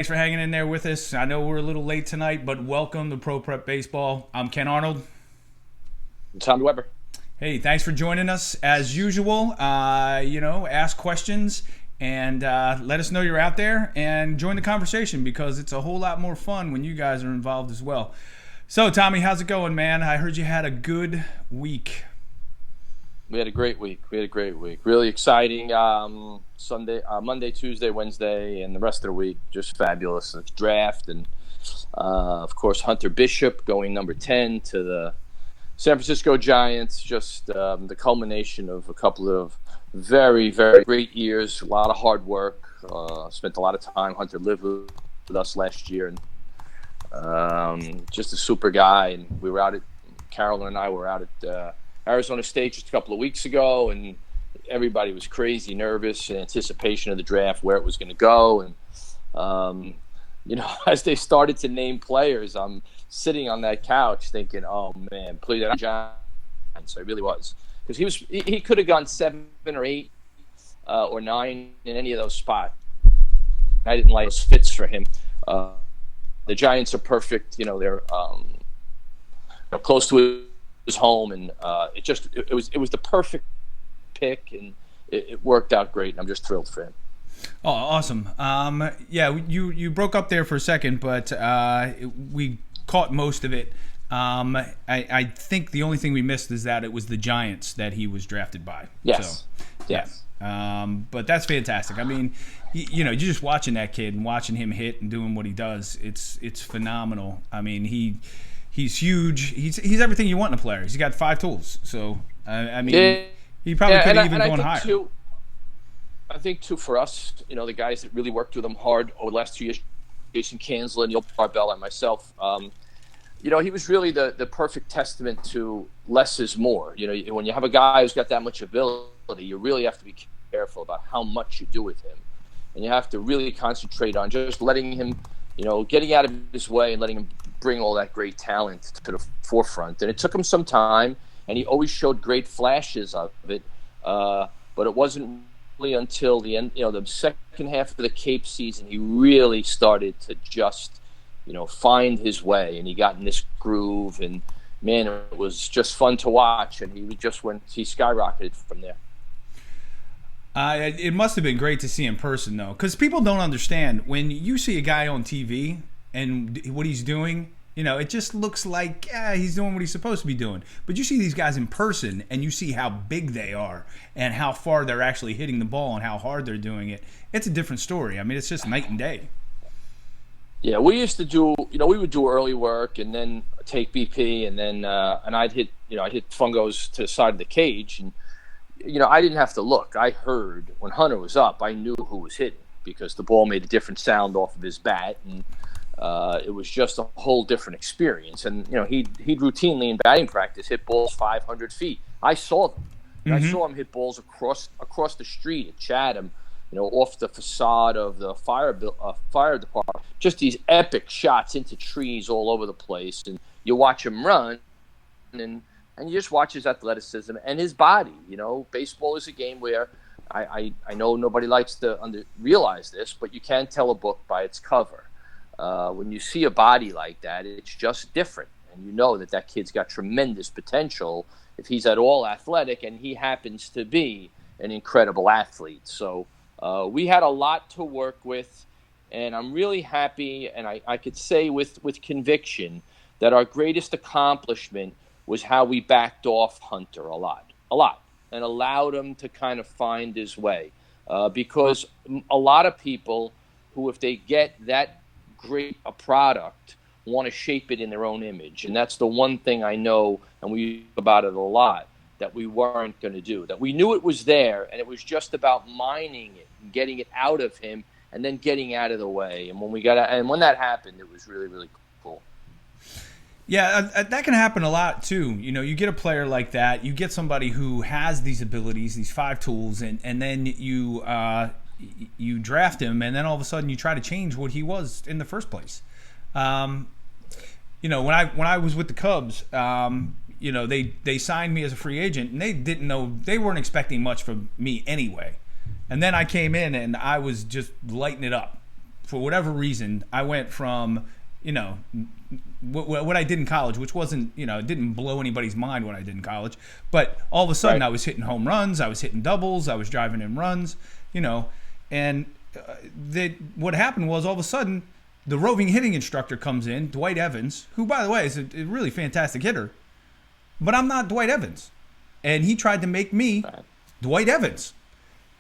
Thanks for hanging in there with us. I know we're a little late tonight, but welcome to Pro Prep Baseball. I'm Ken Arnold. Tommy Weber. Hey, thanks for joining us. As usual, ask questions and let us know you're out there and join the conversation because it's a whole lot more fun when you guys are involved as well. So, Tommy, how's it going, man? I heard you had a good week. We had a great week. Really exciting. Monday, Tuesday, Wednesday, and the rest of the week just fabulous. It's draft and of course Hunter Bishop going number 10 to the San Francisco Giants. Just the culmination of a couple of very, very great years. A lot of hard work. Spent a lot of time. Hunter lived with us last year, and just a super guy. And we were out at Carolyn and I were out at Arizona State just a couple of weeks ago, and everybody was crazy nervous in anticipation of the draft, where it was going to go. And, as they started to name players, I'm sitting on that couch thinking, oh, man, please, that Giants. I really was. Because he could have gone 7 or 8 or 9 in any of those spots. I didn't like those fits for him. The Giants are perfect. They're close to his home, and it was the perfect pick, and it worked out great, and I'm just thrilled for him. Oh, awesome. You broke up there for a second, but we caught most of it. I think the only thing we missed is that it was the Giants that he was drafted by. Yes. So, yes. Yeah. But that's fantastic. I mean, you're just watching that kid and watching him hit and doing what he does. It's phenomenal. I mean, he's huge. He's everything you want in a player. He's got 5 tools. So he probably could have even gone higher. I think too for us, the guys that really worked with him hard over the last 2 years, Jason Kanzler, Neil Barbell, and myself. He was really the perfect testament to less is more. When you have a guy who's got that much ability, you really have to be careful about how much you do with him, and you have to really concentrate on just letting him, getting out of his way and letting him bring all that great talent to the forefront. And it took him some time, and he always showed great flashes of it, but it wasn't really until the end, the second half of the Cape season, he really started to just, find his way, and he got in this groove, and man, it was just fun to watch, and he skyrocketed from there. It must have been great to see in person, though, because people don't understand when you see a guy on TV and what he's doing. It just looks like he's doing what he's supposed to be doing. But you see these guys in person, and you see how big they are and how far they're actually hitting the ball and how hard they're doing it. It's a different story. I mean, it's just night and day. Yeah, we used to do, we would do early work and then take BP, and then and I'd hit fungos to the side of the cage, and I didn't have to look. I heard when Hunter was up, I knew who was hitting because the ball made a different sound off of his bat, and it was just a whole different experience. And he'd routinely in batting practice hit balls 500 feet. I saw them. Mm-hmm. I saw him hit balls across the street at Chatham, off the facade of the fire department. Just these epic shots into trees all over the place, and you watch him run, and you just watch his athleticism and his body. Baseball is a game where I know nobody likes to realize this, but you can't tell a book by its cover. When you see a body like that, it's just different, and you know that kid's got tremendous potential if he's at all athletic, and he happens to be an incredible athlete. So we had a lot to work with, and I'm really happy, and I could say with conviction that our greatest accomplishment was how we backed off Hunter a lot, and allowed him to kind of find his way. Because a lot of people who, if they get that great a product, want to shape it in their own image. And that's the one thing I know, and we talk about it a lot, that we weren't going to do. That we knew it was there, and it was just about mining it and getting it out of him, and then getting out of the way. And when that happened, it was really, really cool. Yeah, that can happen a lot too. You get a player like that, you get somebody who has these abilities, these 5 tools, and then you draft him, and then all of a sudden you try to change what he was in the first place. When I was with the Cubs, they signed me as a free agent, and they weren't expecting much from me anyway. And then I came in and I was just lighting it up for whatever reason, I went from, you know, what I did in college, which wasn't, you know, it didn't blow anybody's mind what I did in college, but all of a sudden I was hitting home runs, I was hitting doubles, I was driving in runs, you know, and what happened was all of a sudden the roving hitting instructor comes in, Dwight Evans, who, by the way, is a really fantastic hitter, but I'm not Dwight Evans, and he tried to make me Dwight Evans,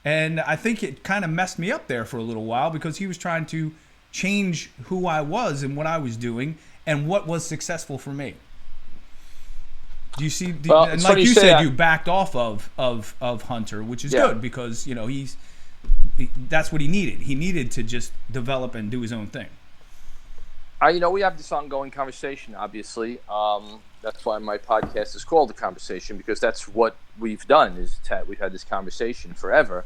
and I think it kind of messed me up there for a little while because he was trying to change who I was and what I was doing and what was successful for me. Do you see? And like you said, you backed off of Hunter, which is good because, you know, that's what he needed. He needed to just develop and do his own thing. You know, we have this ongoing conversation, obviously. That's why my podcast is called The Conversation, because that's what we've done. We've had this conversation forever.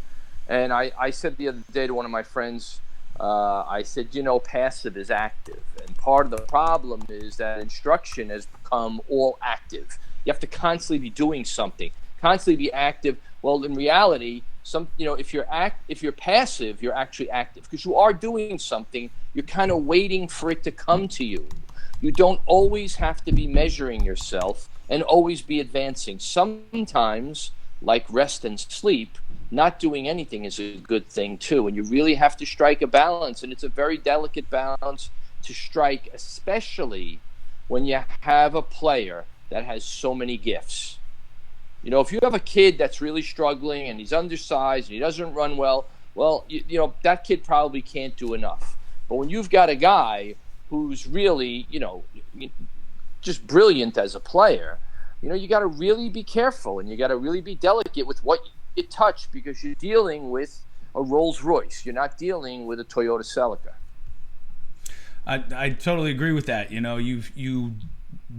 And I said the other day to one of my friends, I said, you know, passive is active. And part of the problem is that instruction has become all active. You have to constantly be doing something, constantly be active. Well, in reality, if you're passive, you're actually active because you are doing something. You're kind of waiting for it to come to you. You don't always have to be measuring yourself and always be advancing. Sometimes, like rest and sleep, not doing anything is a good thing too. And you really have to strike a balance. And it's a very delicate balance to strike, especially when you have a player that has so many gifts. You know, if you have a kid that's really struggling and he's undersized and he doesn't run well, you know, that kid probably can't do enough. But when you've got a guy who's really, you know, just brilliant as a player, you know, you got to really be careful and you got to really be delicate with what you touch because you're dealing with a Rolls Royce. You're not dealing with a Toyota Celica. I totally agree with that. You know, you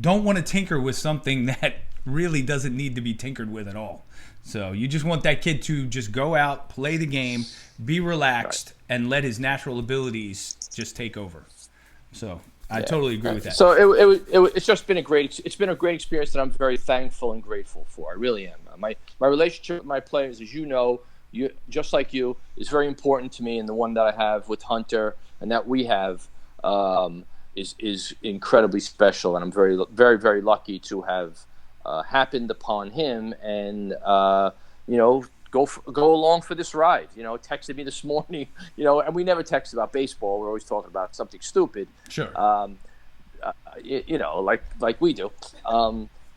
don't want to tinker with something that really doesn't need to be tinkered with at all. So you just want that kid to just go out, play the game, be relaxed, and let his natural abilities just take over. So I totally agree with that. So it's just been a great experience that I'm very thankful and grateful for. I really am. My relationship with my players, as you know, just like you, is very important to me, and the one that I have with Hunter and that we have is incredibly special, and I'm very, very, very lucky to have happened upon him and you know, go along for this ride. You know, texted me this morning, you know, and we never text about baseball. We're always talking about something stupid. Sure. You know, like we do.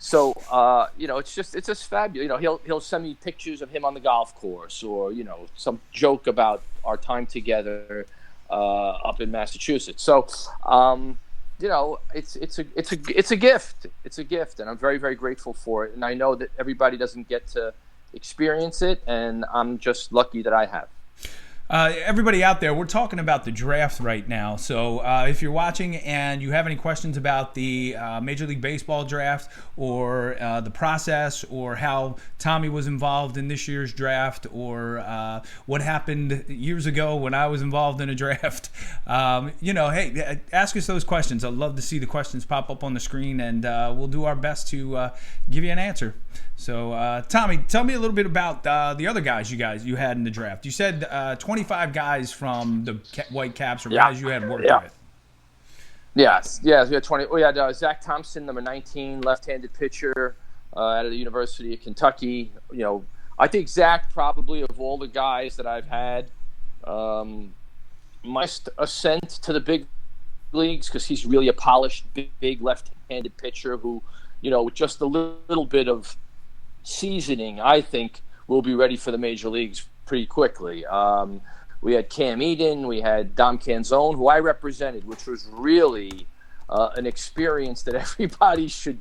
So you know, it's just fabulous. You know, he'll send me pictures of him on the golf course, or, you know, some joke about our time together up in Massachusetts. So you know, it's a gift. It's a gift, and I'm very, very grateful for it. And I know that everybody doesn't get to experience it, and I'm just lucky that I have. Everybody out there, we're talking about the draft right now. So if you're watching and you have any questions about the Major League Baseball draft or the process or how Tommy was involved in this year's draft or what happened years ago when I was involved in a draft, you know, hey, ask us those questions. I'd love to see the questions pop up on the screen, and we'll do our best to give you an answer. So, Tommy, tell me a little bit about the other guys you had in the draft. You said 25 guys from the Whitecaps or guys you had worked with. Yes, we had 20. We had Zach Thompson, number 19, left-handed pitcher out of the University of Kentucky. You know, I think Zach, probably of all the guys that I've had, my ascent to the big leagues, because he's really a polished, big left-handed pitcher who, you know, with just a little bit of seasoning, I think will be ready for the major leagues pretty quickly. We had Cam Eden, we had Dom Canzone, who I represented, which was really an experience that everybody should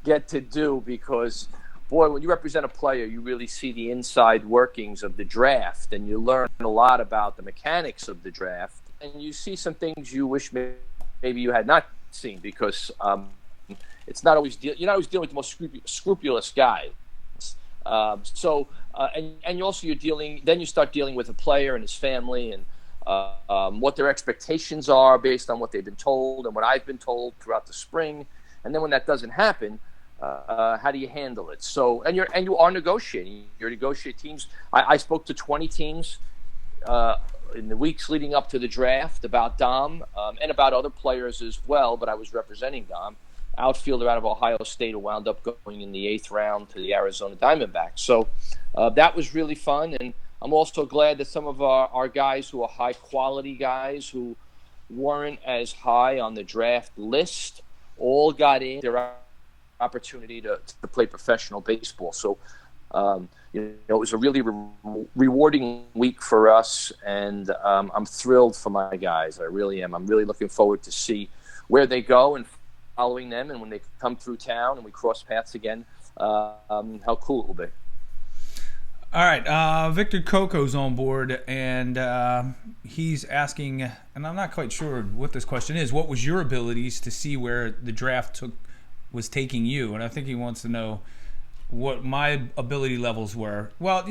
get to do, because, boy, when you represent a player, you really see the inside workings of the draft, and you learn a lot about the mechanics of the draft, and you see some things you wish maybe you had not seen, because it's not always you're not always dealing with the most scrupulous guy. And you also you start dealing with a player and his family and what their expectations are based on what they've been told and what I've been told throughout the spring. And then when that doesn't happen, how do you handle it? So, and you are negotiating. You're negotiating teams. I spoke to 20 teams in the weeks leading up to the draft about Dom and about other players as well, but I was representing Dom, outfielder out of Ohio State who wound up going in the 8th round to the Arizona Diamondbacks. So that was really fun, and I'm also glad that some of our guys who are high-quality guys who weren't as high on the draft list all got in their opportunity to play professional baseball. So, it was a really rewarding week for us, and I'm thrilled for my guys. I really am. I'm really looking forward to see where they go and following them, and when they come through town and we cross paths again, how cool it will be. All right, Victor Coco's on board, and he's asking, and I'm not quite sure what this question is, what was your abilities to see where the draft was taking you? And I think he wants to know what my ability levels were. Well,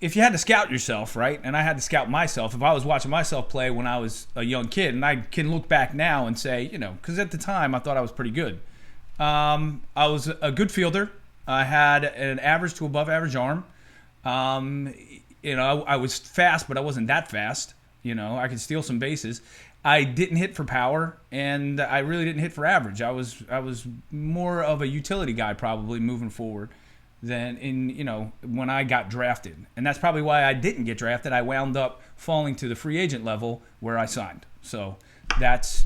if you had to scout yourself, right, and I had to scout myself, if I was watching myself play when I was a young kid, and I can look back now and say, because at the time I thought I was pretty good. I was a good fielder. I had an average to above average arm. I was fast, but I wasn't that fast. I could steal some bases. I didn't hit for power, and I really didn't hit for average. I was more of a utility guy probably moving forward than when I got drafted. And that's probably why I didn't get drafted. I wound up falling to the free agent level where I signed. So that's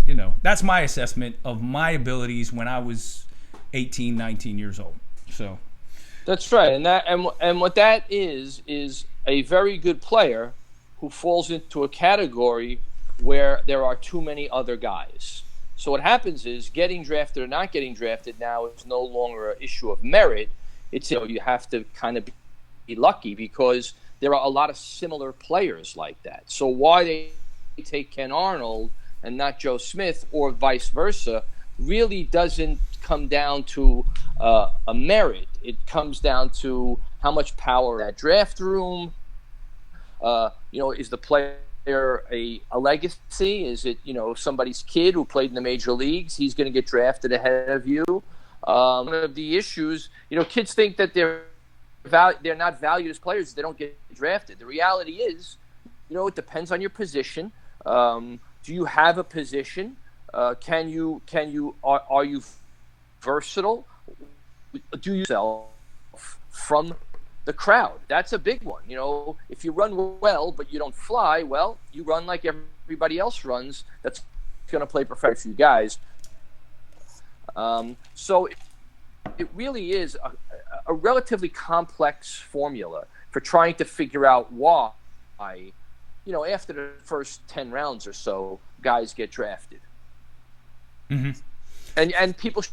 my assessment of my abilities when I was 18, 19 years old. So that's right, and what that is a very good player who falls into a category where there are too many other guys. So what happens is getting drafted or not getting drafted now is no longer an issue of merit. It's you have to kind of be lucky because there are a lot of similar players like that. So why they take Ken Arnold and not Joe Smith or vice versa really doesn't come down to a merit. It comes down to how much power in that draft room. Is the player a legacy? Is it somebody's kid who played in the major leagues? He's going to get drafted ahead of you. One of the issues, kids think that they're not valued as players if they don't get drafted. The reality is, it depends on your position. Do you have a position? Are you versatile? Do you sell from the crowd? That's a big one. If you run well but you don't fly well, you run like everybody else runs. That's going to play perfect for you guys. So it really is a relatively complex formula for trying to figure out why, after the first 10 rounds or so, guys get drafted. Mm-hmm. And people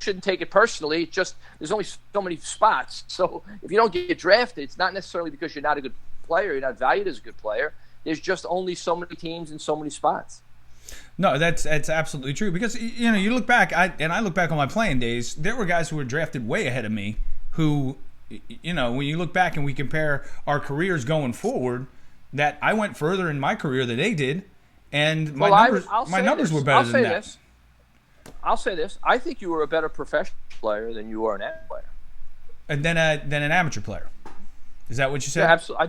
shouldn't take it personally. It's just there's only so many spots. So if you don't get drafted, it's not necessarily because you're not a good player, you're not valued as a good player. There's just only so many teams and so many spots. No, that's absolutely true. Because you look back, I look back on my playing days. There were guys who were drafted way ahead of me. Who, when you look back and we compare our careers going forward, that I went further in my career than they did, and my numbers were better than that. I'll say this. I think you were a better professional player than you are an amateur player. And then an amateur player. Is that what you said? Yeah, absolutely. I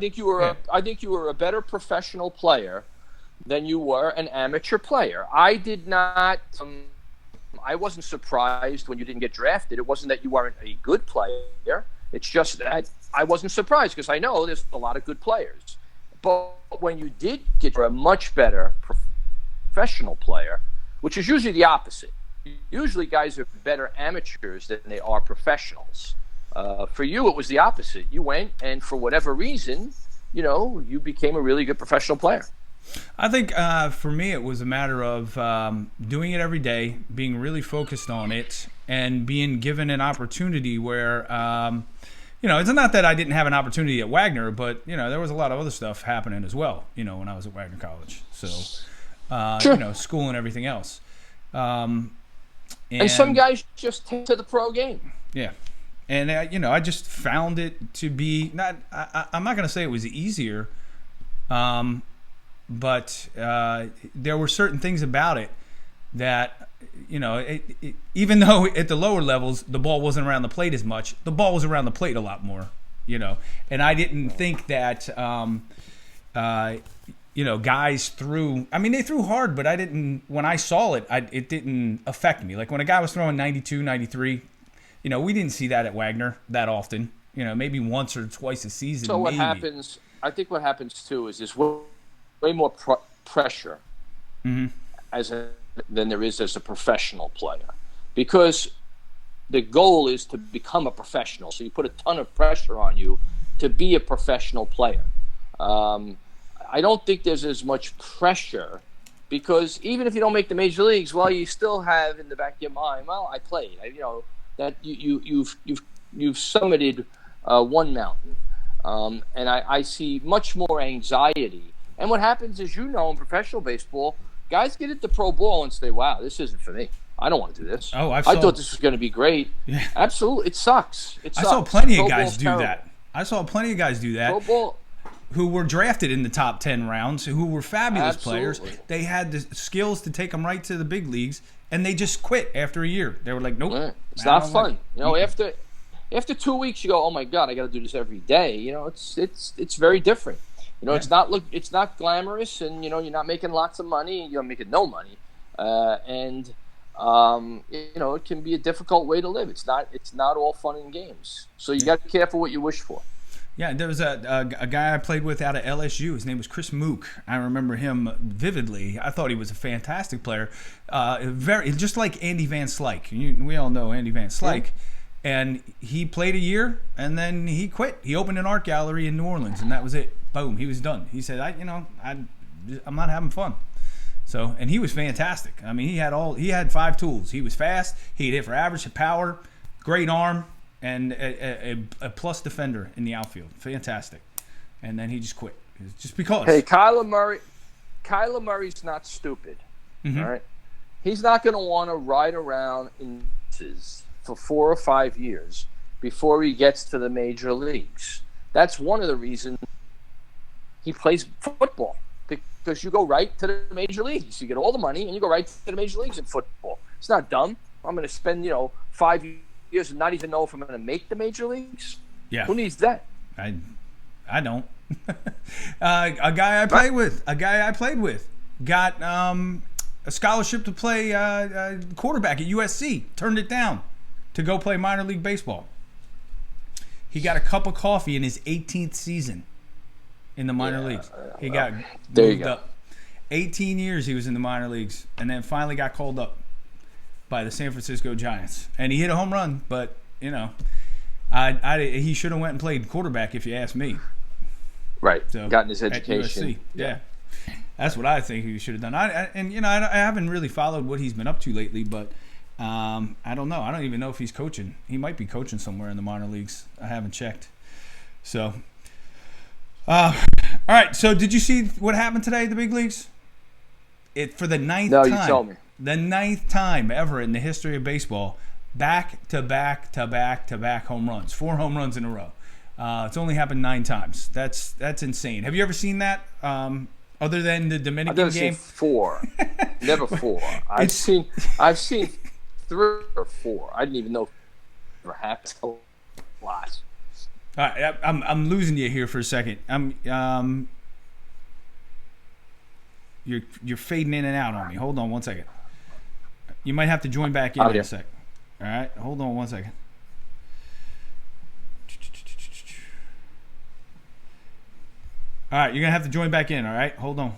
think you were a better professional player than you were an amateur player. I did not. I wasn't surprised when you didn't get drafted. It wasn't that you weren't a good player. It's just that I wasn't surprised because I know there's a lot of good players. But when you did get a much better professional player, which is usually the opposite. Usually guys are better amateurs than they are professionals. For you, it was the opposite. You went, and for whatever reason, you became a really good professional player. I think for me, it was a matter of doing it every day, being really focused on it, and being given an opportunity where, it's not that I didn't have an opportunity at Wagner, but, there was a lot of other stuff happening as well, when I was at Wagner College. So, sure. School and everything else. And some guys just take to the pro game. Yeah. And, I just found it to be I'm not going to say it was easier, but there were certain things about it that, even though at the lower levels the ball wasn't around the plate as much, the ball was around the plate a lot more, And I didn't think that, Guys threw. I mean, they threw hard, but I didn't. When I saw it, it didn't affect me. Like when a guy was throwing 92, 93, we didn't see that at Wagner that often. Maybe once or twice a season. So what maybe. happens? I think what happens too is there's way more pressure than there is as a professional player, because the goal is to become a professional. So you put a ton of pressure on you to be a professional player. I don't think there's as much pressure, because even if you don't make the major leagues, well, you still have in the back of your mind, well, I played. That you've summited one mountain, and I see much more anxiety. And what happens is, in professional baseball, guys get into pro ball and say, "Wow, this isn't for me. I don't want to do this. I thought this was going to be great." Yeah. Absolutely, it sucks. I saw plenty of guys do that. Pro ball. Who were drafted in the top 10 rounds, who were fabulous players. They had the skills to take them right to the big leagues, and they just quit after a year. They were like, nope. Right. It's not fun. After 2 weeks, you go, oh, my God, I got to do this every day. It's very different. It's not glamorous, and, you're not making lots of money. You're making no money. It can be a difficult way to live. It's not all fun and games. So you got to be careful what you wish for. Yeah, there was a guy I played with out of LSU. His name was Chris Mook. I remember him vividly. I thought he was a fantastic player. Just like Andy Van Slyke. We all know Andy Van Slyke. Yeah. And he played a year, and then he quit. He opened an art gallery in New Orleans, and that was it. Boom, he was done. He said, I'm not having fun. So, and he was fantastic. I mean, he had 5 tools. He was fast. He could hit for average, power, great arm, and a plus defender in the outfield. Fantastic. And then he just quit. Just because. Hey, Kyler Murray's not stupid. All right? He's not going to want to ride around in for 4 or 5 years before he gets to the major leagues. That's one of the reasons he plays football, because you go right to the major leagues. You get all the money, and you go right to the major leagues in football. It's not dumb. I'm going to spend 5 years and not even know if I'm going to make the major leagues. Yeah. Who needs that? I don't. A guy I played with got a scholarship to play quarterback at USC. Turned it down to go play minor league baseball. He got a cup of coffee in his 18th season in the minor leagues. He got moved up. 18 years he was in the minor leagues, and then finally got called up by the San Francisco Giants. And he hit a home run, but, he should have went and played quarterback if you ask me. Right. So, gotten his education. Yeah. That's what I think he should have done. I haven't really followed what he's been up to lately, but I don't know. I don't even know if he's coaching. He might be coaching somewhere in the minor leagues. I haven't checked. So, all right. So, did you see what happened today at the big leagues? For the 9th time. No, you told me. The 9th time ever in the history of baseball, back-to-back home runs. 4 home runs in a row. It's only happened 9 times. That's insane. Have you ever seen that? Other than the Dominican game? I've never seen 4. Never 4. I've seen 3 or 4. I didn't even know it ever happened. A lot. All right, I'm losing you here for a second. You're fading in and out on me. Hold on one second. You might have to join back in a sec. All right, hold on one second. All right, you're going to have to join back in, all right? Hold on.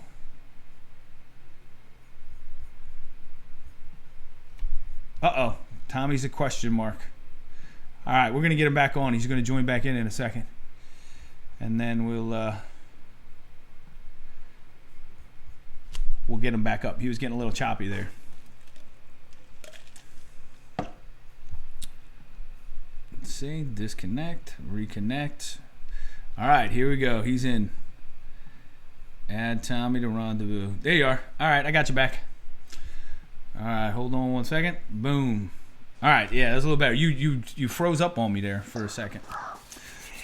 Uh-oh. Tommy's a question mark. All right, we're going to get him back on. He's going to join back in a second. And then we'll get him back up. He was getting a little choppy there. Let's see. Disconnect. Reconnect. All right, here we go. He's in. Add Tommy to rendezvous. There you are. All right, I got you back. All right, hold on one second. Boom. All right, yeah, that's a little better. You froze up on me there for a second.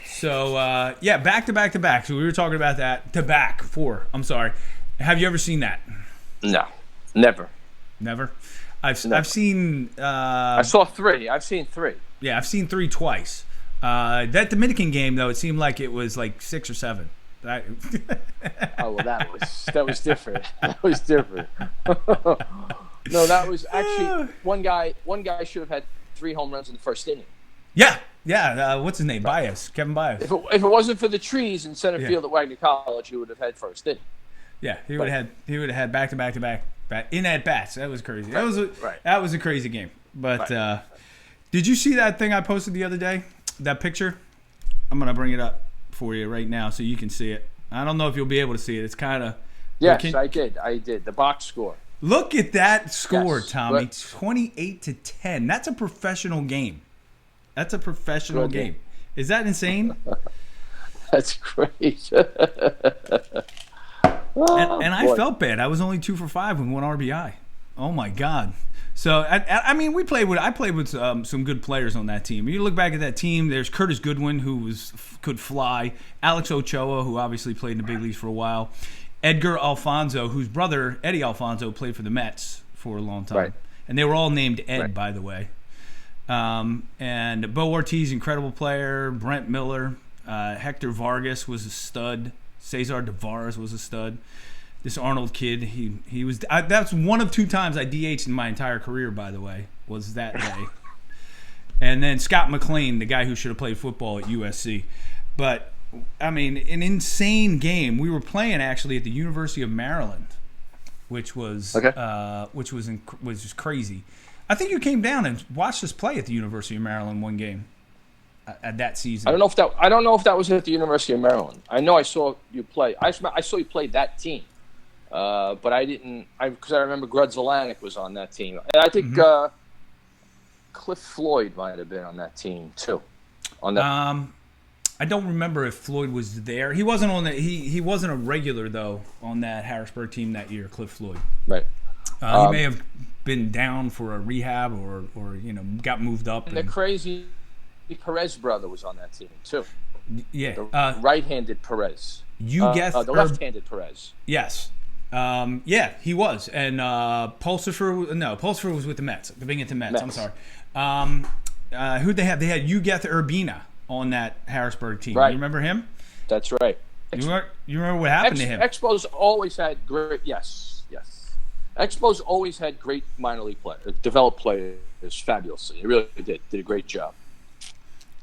So, back to back. So we were talking about that. To back 4. I'm sorry. Have you ever seen that? No, never. Never? I've seen... I saw 3. I've seen 3. Yeah, I've seen 3 twice. That Dominican game, though, it seemed like it was like 6 or 7. Oh well, that was different. That was different. No, that was actually one guy. One guy should have had 3 home runs in the first inning. Yeah. What's his name? Bias, Kevin Bias. If it wasn't for the trees in center field at Wagner College, he would have had first inning. Yeah, he would have had back to back in at bats. That was crazy. Right. That was a crazy game. But did you see that thing I posted the other day? That picture? I'm gonna bring it up for you right now so you can see it. I don't know if you'll be able to see it. It's kind of. Yes, I did. The box score. Look at that score, Yes, Tommy. but- 28-10. That's a professional game. That's a professional game. Is that insane? That's great. And I felt bad. I was only 2 for 5 with 1 RBI. Oh my God. So I mean, I played with some good players on that team. You look back at that team. There's Curtis Goodwin, who could fly. Alex Ochoa, who obviously played in the big leagues for a while. Edgar Alfonso, whose brother Eddie Alfonso played for the Mets for a long time, Right. and they were all named Ed, Right. by the way. And Bo Ortiz, incredible player. Brent Miller, Hector Vargas was a stud. Cesar Tavares was a stud. This Arnold kid, he was. That's one of 2 times I DH'd in my entire career, by the way, was that day. And then Scott McLean, the guy who should have played football at USC. But I mean, an insane game. We were playing actually at the University of Maryland, which was just crazy. I think you came down and watched us play at the University of Maryland one game at that season. I don't know if that was at the University of Maryland. I know I saw you play. I saw you play that team, but I didn't. Because I remember Grud Zelanik was on that team, and I think Cliff Floyd might have been on that team too. On that. I don't remember if Floyd was there. He wasn't on the. He wasn't a regular though on that Harrisburg team that year. Cliff Floyd. Right. He may have been down for a rehab or got moved up. And the crazy Perez brother was on that team too. Yeah. The right-handed Perez. You guessed the left-handed Perez. Yes. Yeah, he was. And Pulsifer was with the Mets. The Binghamton Mets. I'm sorry. Who'd they have? They had Ugeth Urbina on that Harrisburg team. Right. You remember him? That's right. You remember what happened to him? Expos always had great. Yes. Expos always had great minor league players, developed players fabulously. They really did a great job.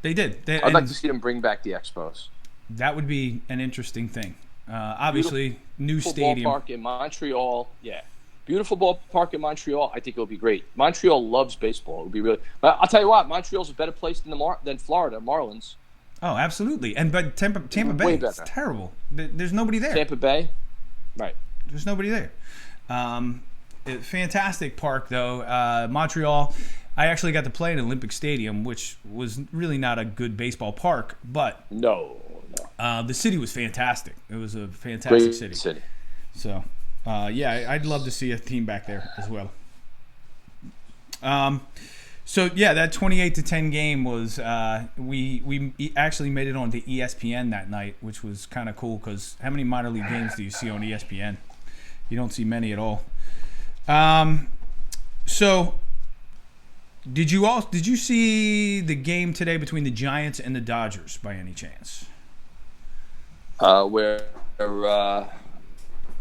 They did. I'd like to see them bring back the Expos. That would be an interesting thing. Obviously, new stadium. Ballpark in Montreal. Yeah. Beautiful ballpark in Montreal. I think it would be great. Montreal loves baseball. It would be really. But I'll tell you what, Montreal's a better place than Florida Marlins. Oh, absolutely. But Tampa Bay, Way it's better. terrible. There's nobody there. Tampa Bay, right? There's nobody there. Fantastic park though. Montreal. I actually got to play in Olympic Stadium, which was really not a good baseball park, but No. the city was fantastic. It was a fantastic Great city. So, yeah, I'd love to see a team back there as well. So yeah, that 28-10 game was we actually made it on to ESPN that night, which was kind of cool because how many minor league games do you see on ESPN? You don't see many at all. So did you see the game today between the Giants and the Dodgers by any chance? Where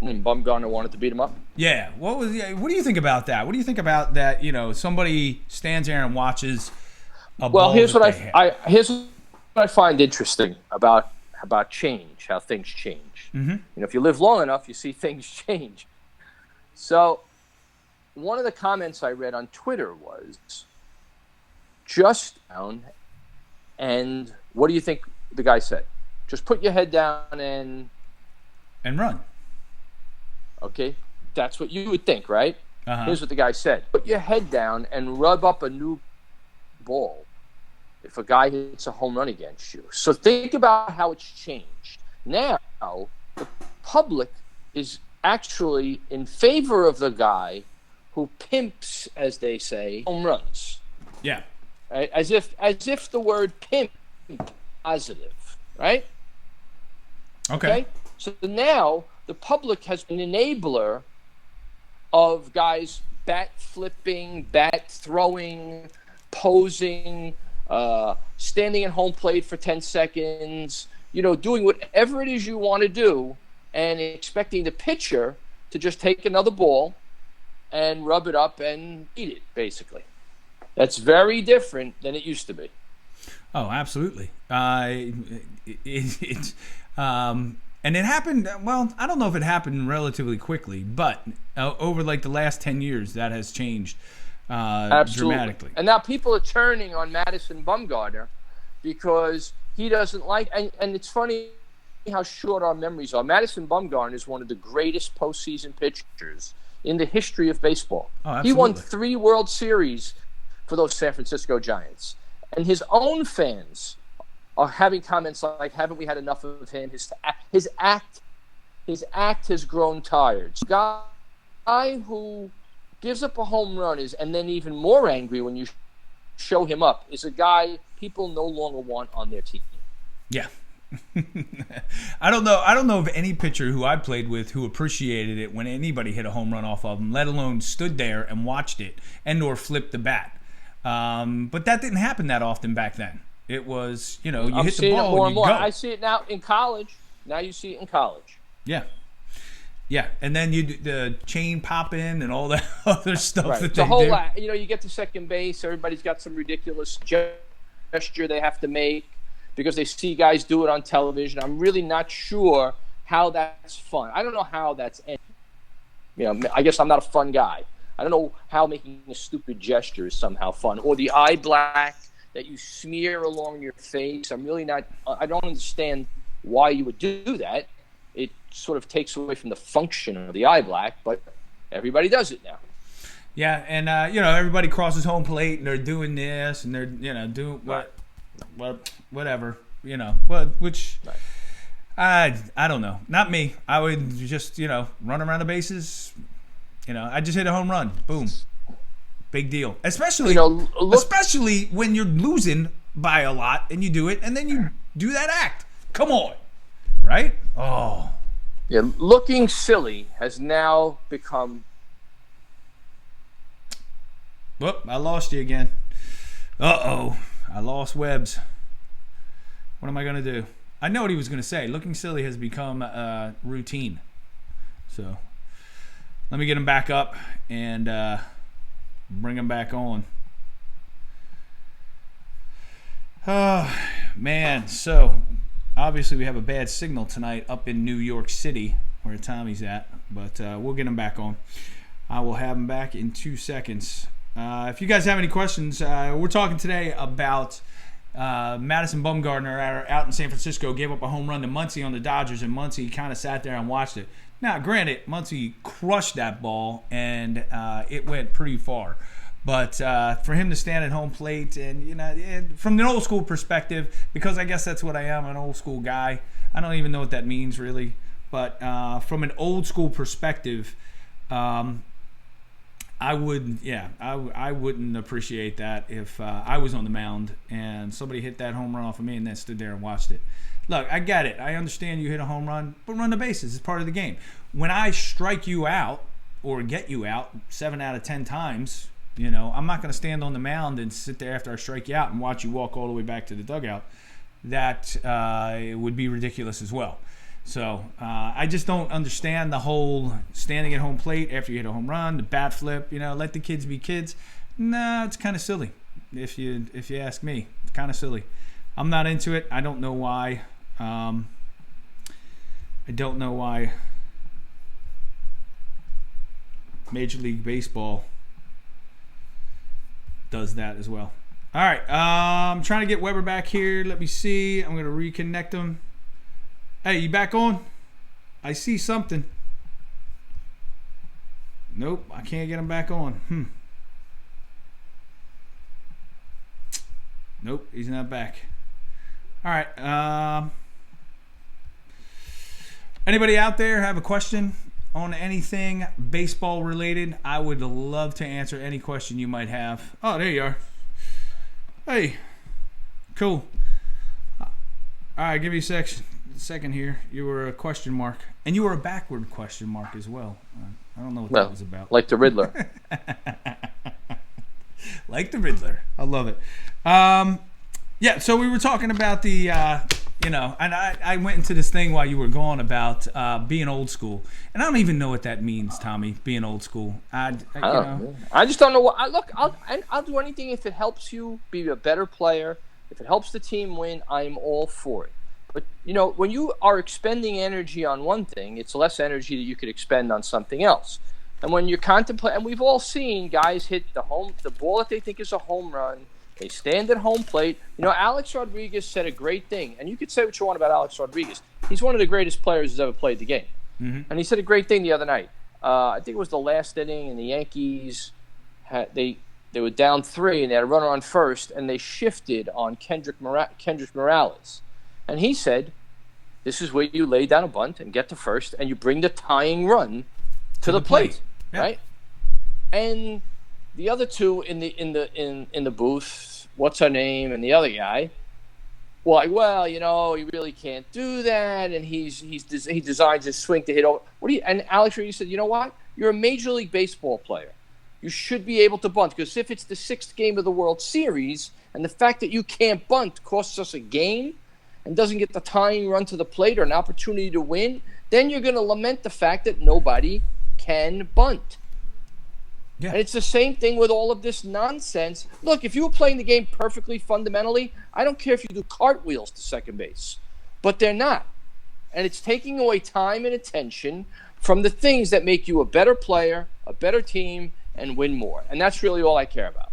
Bumgarner wanted to beat him up. Yeah. What do you think about that? What do you think about that? Somebody stands there and watches a ball. Well, here's that what they here's what I find interesting about change, how things change. Mm-hmm. If you live long enough, you see things change. So, one of the comments I read on Twitter was, just down, and what do you think the guy said? Just put your head down and run. Okay, that's what you would think, right? Uh-huh. Here's what the guy said. Put your head down and rub up a new ball if a guy hits a home run against you. So think about how it's changed. Now, the public is actually in favor of the guy who pimps, as they say, home runs. Yeah. Right? As if the word pimp is positive, right? Okay. So now the public has been an enabler of guys bat flipping, bat throwing, posing, standing at home plate for 10 seconds, doing whatever it is you want to do and expecting the pitcher to just take another ball and rub it up and eat it, basically. That's very different than it used to be. Oh, absolutely. And it happened, well, I don't know if it happened relatively quickly, but over like the last 10 years, that has changed dramatically. And now people are turning on Madison Bumgarner because he doesn't like, and it's funny how short our memories are. Madison Bumgarner is one of the greatest postseason pitchers in the history of baseball. Oh, absolutely. He won 3 World Series for those San Francisco Giants. And his own fans are having comments like, haven't we had enough of him? His act has grown tired. Guy who gives up a home run and then even more angry when you show him up is a guy people no longer want on their team. Yeah. I don't know of any pitcher who I played with who appreciated it when anybody hit a home run off of him, let alone stood there and watched it and or flipped the bat. But that didn't happen that often back then. It was, you hit the ball more and you go. I see it now in college. Now you see it in college. Yeah. Yeah, and then you do the chain popping and all that other stuff right. that the they whole do. You get to second base, everybody's got some ridiculous gesture they have to make because they see guys do it on television. I'm really not sure how that's fun. I don't know how that's I guess I'm not a fun guy. I don't know how making a stupid gesture is somehow fun. Or the eye black that you smear along your face. I don't understand why you would do that. It sort of takes away from the function of the eye black, but everybody does it now. Yeah, and everybody crosses home plate and they're doing this and they're doing whatever, which right. I don't know. Not me. I would just run around the bases. I just hit a home run. Boom. Big deal. Especially when you're losing by a lot and you do it and then you do that act. Come on. Right? Oh. Yeah, looking silly has now become... Whoop, I lost you again. Uh-oh. I lost Webbs. What am I going to do? I know what he was going to say. Looking silly has become routine. So, let me get him back up and bring him back on. Oh, man. So, obviously we have a bad signal tonight up in New York City where Tommy's at. But we'll get him back on. I will have him back in 2 seconds. If you guys have any questions, we're talking today about Madison Bumgarner out in San Francisco gave up a home run to Muncy on the Dodgers, and Muncy kind of sat there and watched it. Now, granted, Muncy crushed that ball, and it went pretty far. But for him to stand at home plate and, from an old school perspective, because I guess that's what I am, an old school guy. I don't even know what that means, really. But from an old school perspective, I wouldn't appreciate that if I was on the mound and somebody hit that home run off of me and then stood there and watched it. Look, I get it. I understand you hit a home run, but run the bases. It's part of the game. When I strike you out or get you out 7 out of 10 times, I'm not going to stand on the mound and sit there after I strike you out and watch you walk all the way back to the dugout. That would be ridiculous as well. So I just don't understand the whole standing at home plate after you hit a home run, the bat flip. Let the kids be kids. No, it's kind of silly. If you ask me, it's kind of silly. I'm not into it. I don't know why. Major League Baseball does that as well. All right, I'm trying to get Weber back here. Let me see. I'm going to reconnect him. Hey, you back on? I see something. Nope, I can't get him back on. Nope, he's not back. All right. Anybody out there have a question on anything baseball related? I would love to answer any question you might have. Oh, there you are. Hey, cool. All right, give me a second here. You were a question mark, and you were a backward question mark as well. I don't know what that was about. Like the Riddler. Like the Riddler. I love it. Yeah, so we were talking about the You know, and I went into this thing while you were gone about being old school, and I don't even know what that means, Tommy. Being old school, I just don't know what. I'll do anything if it helps you be a better player. If it helps the team win, I'm all for it. But you know, when you are expending energy on one thing, it's less energy that you could expend on something else. And when you're contemplating, and we've all seen guys hit the ball that they think is a home run. They stand at home plate. You know, Alex Rodriguez said a great thing, and you could say what you want about Alex Rodriguez. He's one of the greatest players who's ever played the game. Mm-hmm. And he said a great thing the other night. I think it was the last inning, and the Yankees they were down 3, and they had a runner on first, and they shifted on Kendrick Morales. And he said, this is where you lay down a bunt and get to first, and you bring the tying run to the plate. Yeah. Right? And the other two in the booth, what's her name, and the other guy, well, you know, he really can't do that, and he designs his swing to hit over. And Alex Rodriguez said, you know what? You're a Major League Baseball player. You should be able to bunt, because if it's the 6th game of the World Series, and the fact that you can't bunt costs us a game and doesn't get the tying run to the plate or an opportunity to win, then you're going to lament the fact that nobody can bunt. Yeah. And it's the same thing with all of this nonsense. Look, if you were playing the game perfectly fundamentally, I don't care if you do cartwheels to second base. But they're not. And it's taking away time and attention from the things that make you a better player, a better team, and win more. And that's really all I care about.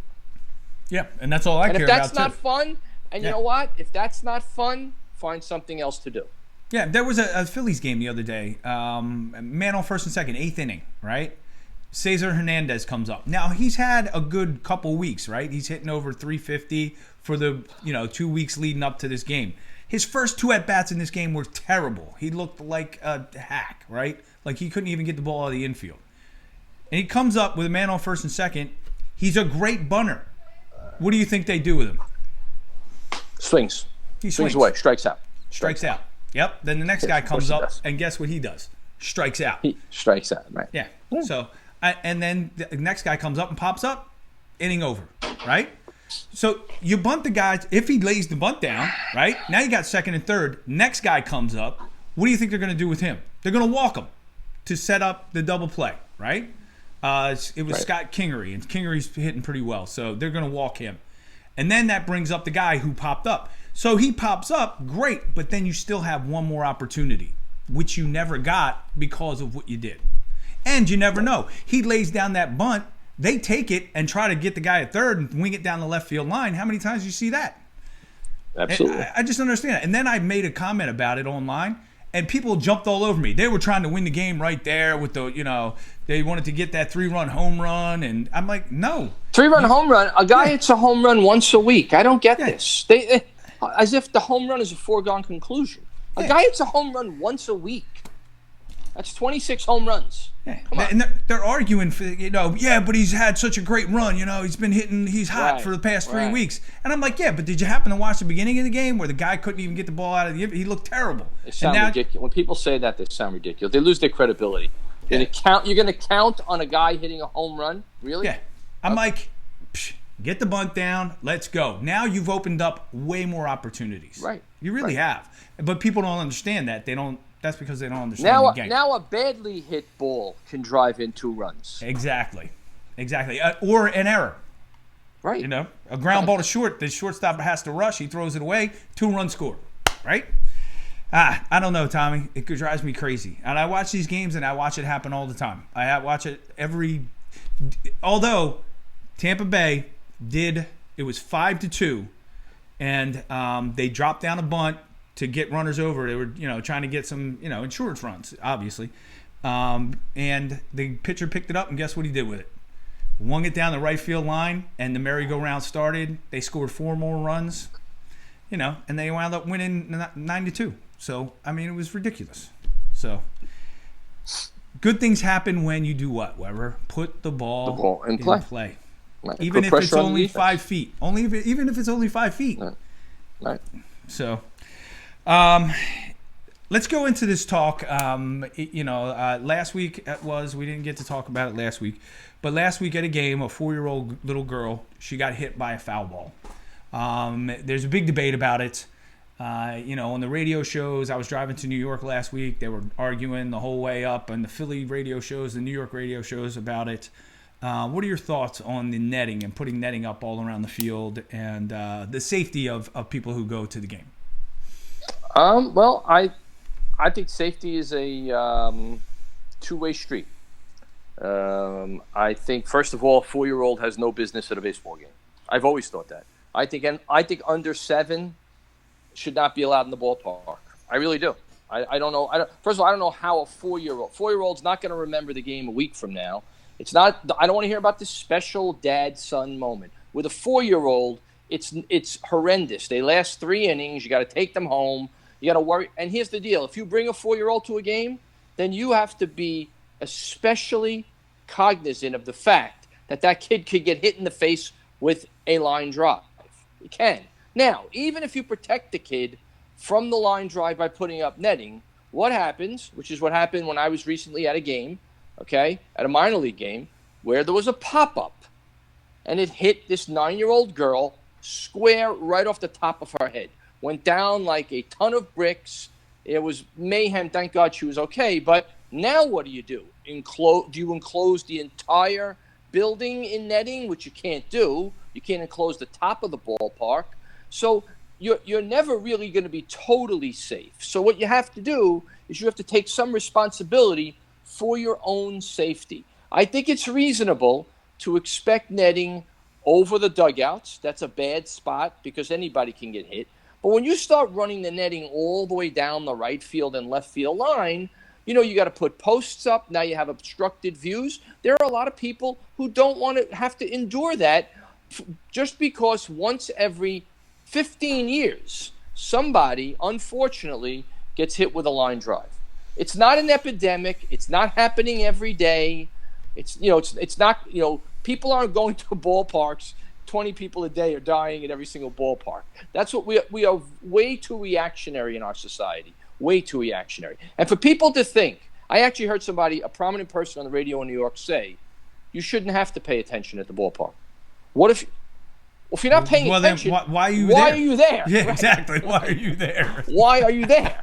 Yeah, and that's all I care about, too. And if that's not fun, and you know what? If that's not fun, find something else to do. Yeah, there was a Phillies game the other day. Man on first and second, 8th inning, right? Cesar Hernandez comes up. Now, he's had a good couple weeks, right? He's hitting over 350 for the 2 weeks leading up to this game. His first 2 at-bats in this game were terrible. He looked like a hack, right? Like he couldn't even get the ball out of the infield. And he comes up with a man on first and second. He's a great bunter. What do you think they do with him? Swings. He swings away. Strikes out. Strikes out. Yep. Then the next guy comes up, and guess what he does? Strikes out. He strikes out, right? Yeah. So, and then the next guy comes up and pops up, inning over, right? So you bunt the guy. If he lays the bunt down, right? Now you got second and third. Next guy comes up. What do you think they're going to do with him? They're going to walk him to set up the double play, right? It was Scott Kingery, and Kingery's hitting pretty well, so they're going to walk him. And then that brings up the guy who popped up. So he pops up, great, but then you still have one more opportunity, which you never got because of what you did. And you never know. He lays down that bunt, they take it and try to get the guy at third and wing it down the left field line. How many times do you see that? Absolutely. I just understand it. And then I made a comment about it online, and people jumped all over me. They were trying to win the game right there with the, they wanted to get that 3-run home run. And I'm like, no. 3-run home run? A guy hits a home run once a week. I don't get this. They as if the home run is a foregone conclusion. A guy hits a home run once a week. That's 26 home runs. Yeah. Come on. And they're arguing for, but he's had such a great run. He's been hitting, he's hot for the past 3 weeks. And I'm like, yeah, but did you happen to watch the beginning of the game where the guy couldn't even get the ball out of the, he looked terrible. They sound ridiculous. When people say that, they sound ridiculous. They lose their credibility. You're going to count on a guy hitting a home run? Really? Yeah. I'm like, get the bunt down. Let's go. Now you've opened up way more opportunities. Right. You really have. But people don't understand that. That's because they don't understand the game. Now a badly hit ball can drive in 2 runs. Exactly. Or an error. Right. A ground ball to short. The shortstop has to rush. He throws it away. 2-run score. Right? I don't know, Tommy. It drives me crazy. And I watch these games, and I watch it happen all the time. I watch it although Tampa Bay it was 5-2, and they dropped down a bunt to get runners over. They were, trying to get some, insurance runs, obviously. And the pitcher picked it up, and guess what he did with it? Wung it down the right field line, and the merry-go-round started. They scored 4 more runs, and they wound up winning 9-2. So, it was ridiculous. So, good things happen when you do what, Weber? Put the ball in play. Right. Even if it's only 5 feet. Even if it's only 5 feet. Right. So, let's go into this talk. Last week we didn't get to talk about it last week, but last week at a game, a 4-year-old little girl, she got hit by a foul ball. There's a big debate about it. On the radio shows, I was driving to New York last week. They were arguing the whole way up on the Philly radio shows, the New York radio shows about it. What are your thoughts on the netting and putting netting up all around the field and the safety of people who go to the game? Well, I think safety is a two-way street. I think, first of all, a 4-year-old has no business at a baseball game. I've always thought that. I think under 7 should not be allowed in the ballpark. I really do. I don't know. First of all, I don't know how a 4-year-old's not going to remember the game a week from now. It's not. I don't want to hear about this special dad-son moment. With a 4-year-old, it's horrendous. They last 3 innings. You got to take them home. You got to worry. And here's the deal: if you bring a 4-year-old to a game, then you have to be especially cognizant of the fact that kid could get hit in the face with a line drive. You can. Now, even if you protect the kid from the line drive by putting up netting, what happens, which is what happened when I was recently at a game, at a minor league game, where there was a pop-up, and it hit this 9-year-old girl square right off the top of her head. Went down like a ton of bricks. It was mayhem. Thank God she was okay. But now what do? Do you enclose the entire building in netting, which you can't do? You can't enclose the top of the ballpark. So you're never really going to be totally safe. So what you have to do is you have to take some responsibility for your own safety. I think it's reasonable to expect netting over the dugouts. That's a bad spot because anybody can get hit. But when you start running the netting all the way down the right field and left field line, you got to put posts up. Now you have obstructed views. There are a lot of people who don't want to have to endure that just because once every 15 years, somebody, unfortunately, gets hit with a line drive. It's not an epidemic. It's not happening every day. It's not, people aren't going to ballparks. 20 people a day are dying at every single ballpark. That's what we are way too reactionary in our society. Way too reactionary. And for people to think, I actually heard a prominent person on the radio in New York say, you shouldn't have to pay attention at the ballpark. What if you're not paying attention, then why are you there? Yeah, right? exactly. Why are you there? Why are you there?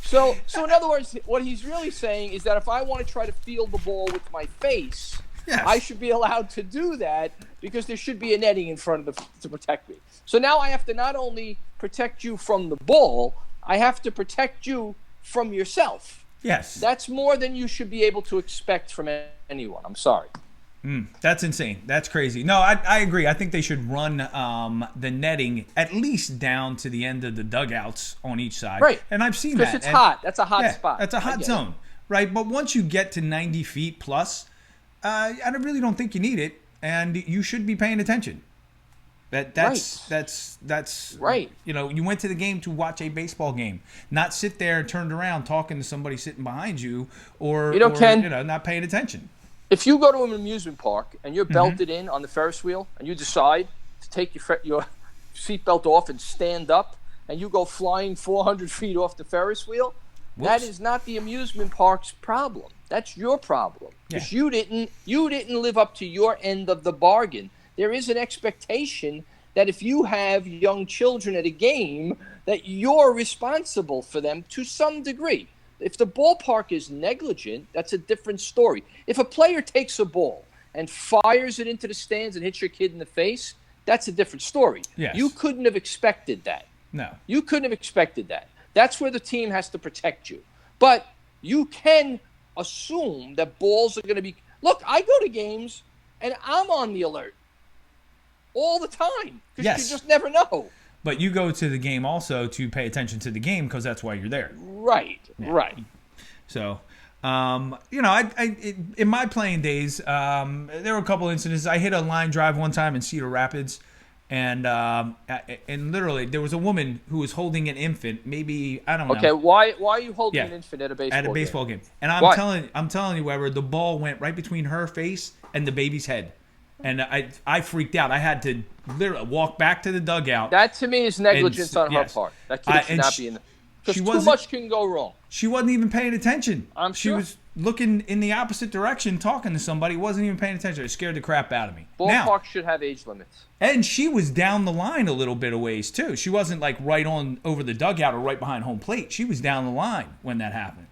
So in other words, what he's really saying is that if I want to try to field the ball with my face, yes, I should be allowed to do that because there should be a netting in front of to protect me. So now I have to not only protect you from the ball, I have to protect you from yourself. Yes. That's more than you should be able to expect from anyone. I'm sorry. That's insane. That's crazy. No, I agree. I think they should run the netting at least down to the end of the dugouts on each side. Right. And I've seen that. Because it's hot. That's a hot spot. That's a hot zone. Right. But once you get to 90 feet plus, I really don't think you need it. And you should be paying attention. That's right. You went to the game to watch a baseball game, not sit there and turned around talking to somebody sitting behind you or not paying attention. If you go to an amusement park and you're belted in on the Ferris wheel and you decide to take your seatbelt off and stand up and you go flying 400 feet off the Ferris wheel, that is not the amusement park's problem. That's your problem because you didn't live up to your end of the bargain. There is an expectation that if you have young children at a game, that you're responsible for them to some degree. If the ballpark is negligent, that's a different story. If a player takes a ball and fires it into the stands and hits your kid in the face, that's a different story. Yes. You couldn't have expected that. No. You couldn't have expected that. That's where the team has to protect you. But you can assume that balls are going to be... Look, I go to games and I'm on the alert all the time because you just never know. But you go to the game also to pay attention to the game because that's why you're there. Right, right. So, in my playing days, there were a couple incidents. I hit a line drive one time in Cedar Rapids, and literally there was a woman who was holding an infant. Maybe I don't know. Okay, why are you holding an infant at a baseball game? And I'm telling you, Weber, the ball went right between her face and the baby's head. And I freaked out. I had to literally walk back to the dugout. That to me is negligence on her part. That kid should not be in. Because too much can go wrong. She wasn't even paying attention. I'm sure. looking in the opposite direction, talking to somebody, wasn't even paying attention. It scared the crap out of me. Ballparks should have age limits. And she was down the line a little bit of ways, too. She wasn't like right on over the dugout or right behind home plate. She was down the line when that happened.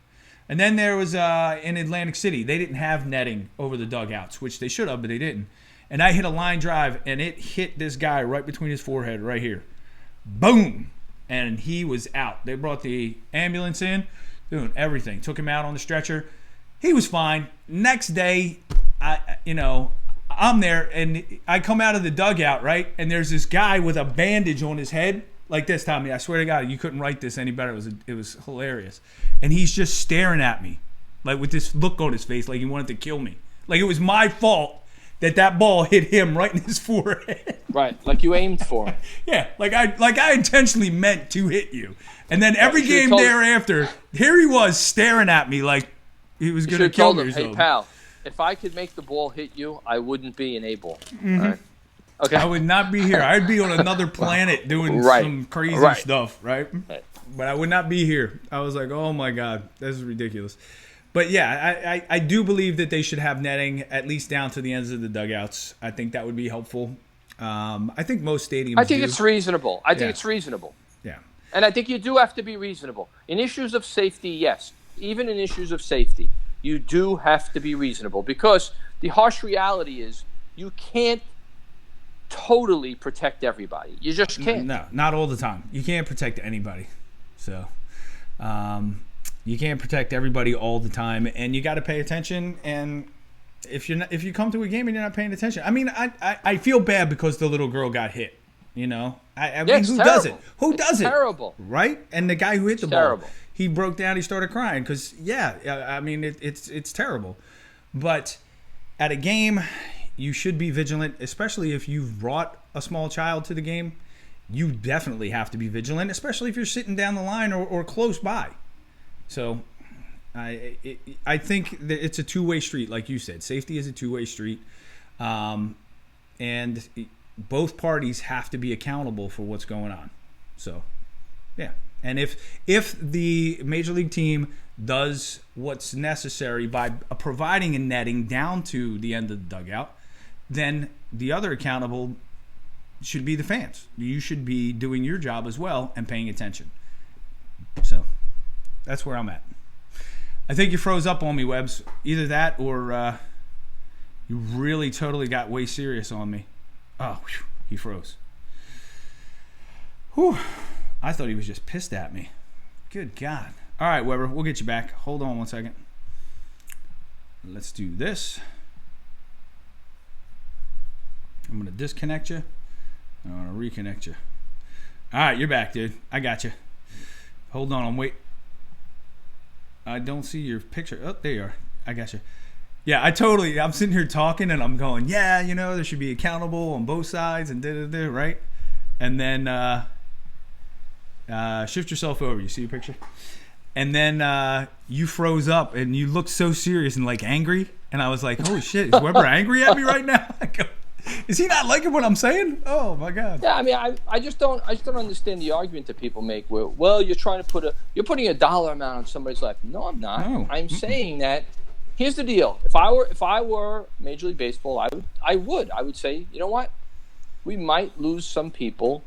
And then there was in Atlantic City, they didn't have netting over the dugouts, which they should have, but they didn't. And I hit a line drive, and it hit this guy right between his forehead, right here. Boom! And he was out. They brought the ambulance in, doing everything. Took him out on the stretcher. He was fine. Next day, I'm there, and I come out of the dugout, right? And there's this guy with a bandage on his head, like this, Tommy. I swear to God, you couldn't write this any better. It was hilarious. And he's just staring at me, like with this look on his face, like he wanted to kill me. Like it was my fault that ball hit him right in his forehead. Right, like you aimed for him. Yeah, like I intentionally meant to hit you. And then every game thereafter, here he was staring at me like he was going to kill me. Hey, pal, if I could make the ball hit you, I wouldn't be an A-ball. Mm-hmm. All right? Okay. I would not be here. I'd be on another planet doing some crazy stuff, right? But I would not be here. I was like, oh my God, this is ridiculous. But yeah, I do believe that they should have netting at least down to the ends of the dugouts. I think that would be helpful. I think most stadiums I think it's reasonable. I think it's reasonable. Yeah. And I think you do have to be reasonable. In issues of safety, yes. Even in issues of safety, you do have to be reasonable because the harsh reality is you can't totally protect everybody. You just can't. No, not all the time. You can't protect anybody. So, you can't protect everybody all the time, and you got to pay attention. And if you come to a game and you're not paying attention, I mean, I feel bad because the little girl got hit. You know, I mean, who does it? Who does it? Terrible, right? And the guy who hit the ball, he broke down. He started crying because, I mean, it's terrible. But at a game, you should be vigilant, especially if you've brought a small child to the game. You definitely have to be vigilant, especially if you're sitting down the line or close by. So I think that it's a two-way street, like you said. Safety is a two-way street. And both parties have to be accountable for what's going on. So, yeah. And if the Major League team does what's necessary by providing a netting down to the end of the dugout, then the other accountable should be the fans. You should be doing your job as well and paying attention. So, that's where I'm at. I think you froze up on me, Webbs. Either that or you really totally got way serious on me. Oh, whew, he froze. Whew. I thought he was just pissed at me. Good God. All right, Weber, we'll get you back. Hold on one second. Let's do this. I'm going to disconnect you. I'm going to reconnect you. All right, you're back, dude. I got you. Hold on. I'm waiting. I don't see your picture. Oh, there you are. I got you. Yeah, I'm sitting here talking and I'm going, yeah, you know, there should be accountable on both sides and da-da-da, right? And then shift yourself over. You see your picture? And then you froze up and you looked so serious and like angry. And I was like, holy shit, is Weber angry at me right now? I go, is he not liking what I'm saying? Oh my God. Yeah, I mean, I just don't understand the argument that people make where, well, you're putting a dollar amount on somebody's life. No, I'm not. No. I'm saying that. Here's the deal. If I were Major League Baseball, I would say, you know what? We might lose some people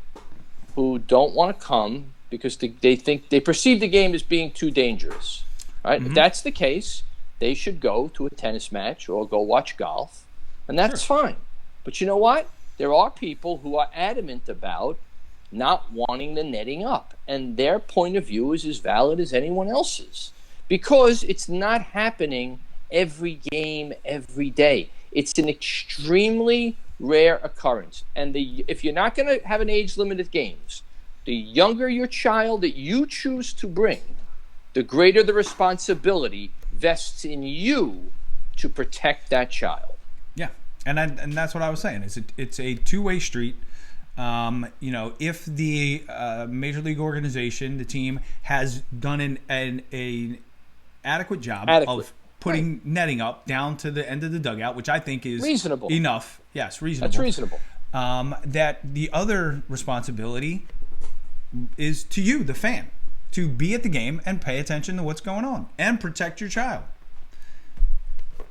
who don't want to come because they perceive the game as being too dangerous. Right? Mm-hmm. If that's the case, they should go to a tennis match or go watch golf, and that's fine. But you know what? There are people who are adamant about not wanting the netting up, and their point of view is as valid as anyone else's because it's not happening every game, every day. It's an extremely rare occurrence. And if you're not going to have an age-limited games, the younger your child that you choose to bring, the greater the responsibility vests in you to protect that child. Yeah, and that's what I was saying. It's a two-way street. You know, if the Major League organization, the team, has done an adequate job of putting netting up down to the end of the dugout, which I think is reasonable enough. Yes, reasonable. That's reasonable. That the other responsibility is to you, the fan, to be at the game and pay attention to what's going on and protect your child.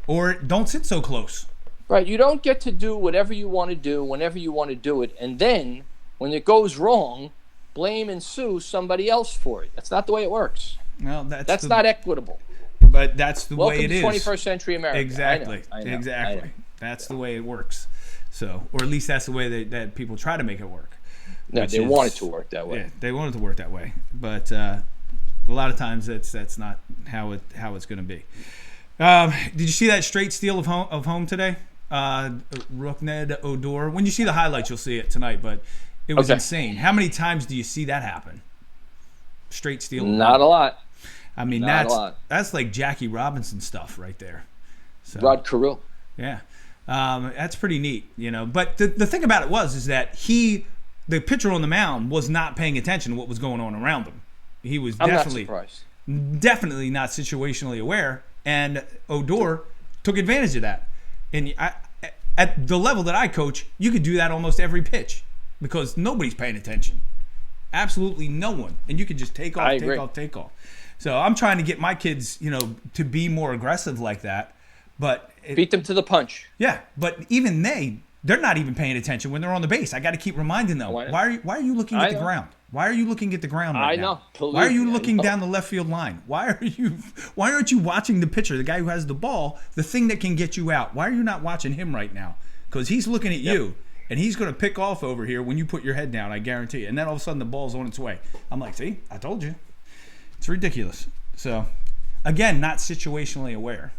or don't sit so close. Right. You don't get to do whatever you want to do whenever you want to do it. And then when it goes wrong, blame and sue somebody else for it. That's not the way it works. Well, that's not equitable. But that's the way it is. Welcome to 21st century America. Exactly. I know. Exactly. That's the way it works. So, or at least that's the way that people try to make it work. No, they want it to work that way. Yeah, they want it to work that way. But a lot of times that's not how it's going to be. Did you see that straight steal of home today? Rukned Odor. When you see the highlights, you'll see it tonight. But it was insane. How many times do you see that happen? Straight steal. Not a lot. I mean, that's like Jackie Robinson stuff right there. So, Rod Carew. Yeah. That's pretty neat, you know. But the thing about it is that the pitcher on the mound was not paying attention to what was going on around him. He was definitely not situationally aware, and Odor took advantage of that. And at the level that I coach, you could do that almost every pitch because nobody's paying attention. Absolutely no one. And you can just take off. So I'm trying to get my kids, you know, to be more aggressive like that. But beat them to the punch. Yeah, but even they're not even paying attention when they're on the base. I got to keep reminding them. Why are you looking at the ground? Why are you looking at the ground right now? Why are you looking down the left field line? Why aren't you watching the pitcher, the guy who has the ball, the thing that can get you out? Why are you not watching him right now? Because he's looking at you, and he's going to pick off over here when you put your head down, I guarantee you. And then all of a sudden the ball's on its way. I'm like, see, I told you. It's ridiculous. So, again, not situationally aware.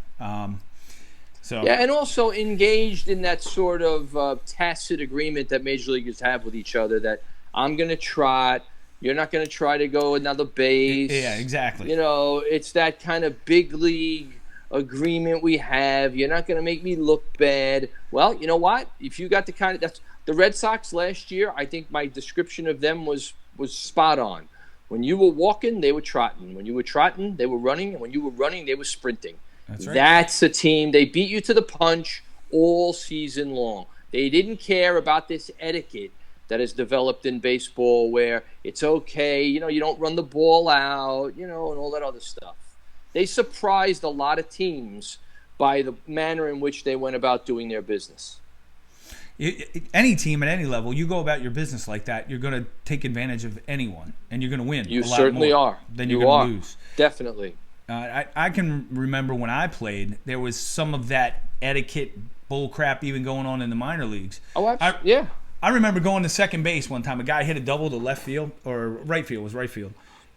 Yeah, and also engaged in that sort of tacit agreement that major leaguers have with each other that I'm going to trot, you're not going to try to go another base. Yeah, exactly. You know, it's that kind of big league agreement we have. You're not going to make me look bad. Well, you know what? If you got that's the Red Sox last year, I think my description of them was spot on. When you were walking, they were trotting. When you were trotting, they were running. And when you were running, they were sprinting. That's right. That's a team. They beat you to the punch all season long. They didn't care about this etiquette that is developed in baseball where it's okay, you know, you don't run the ball out, you know, and all that other stuff. They surprised a lot of teams by the manner in which they went about doing their business. Any team at any level, you go about your business like that, you're going to take advantage of anyone, and you're going to win. You certainly are. Then you're going to lose. Definitely. I can remember when I played, there was some of that etiquette bullcrap even going on in the minor leagues. Oh, absolutely. Yeah. I remember going to second base one time. A guy hit a double to left field, or right field, it was right field.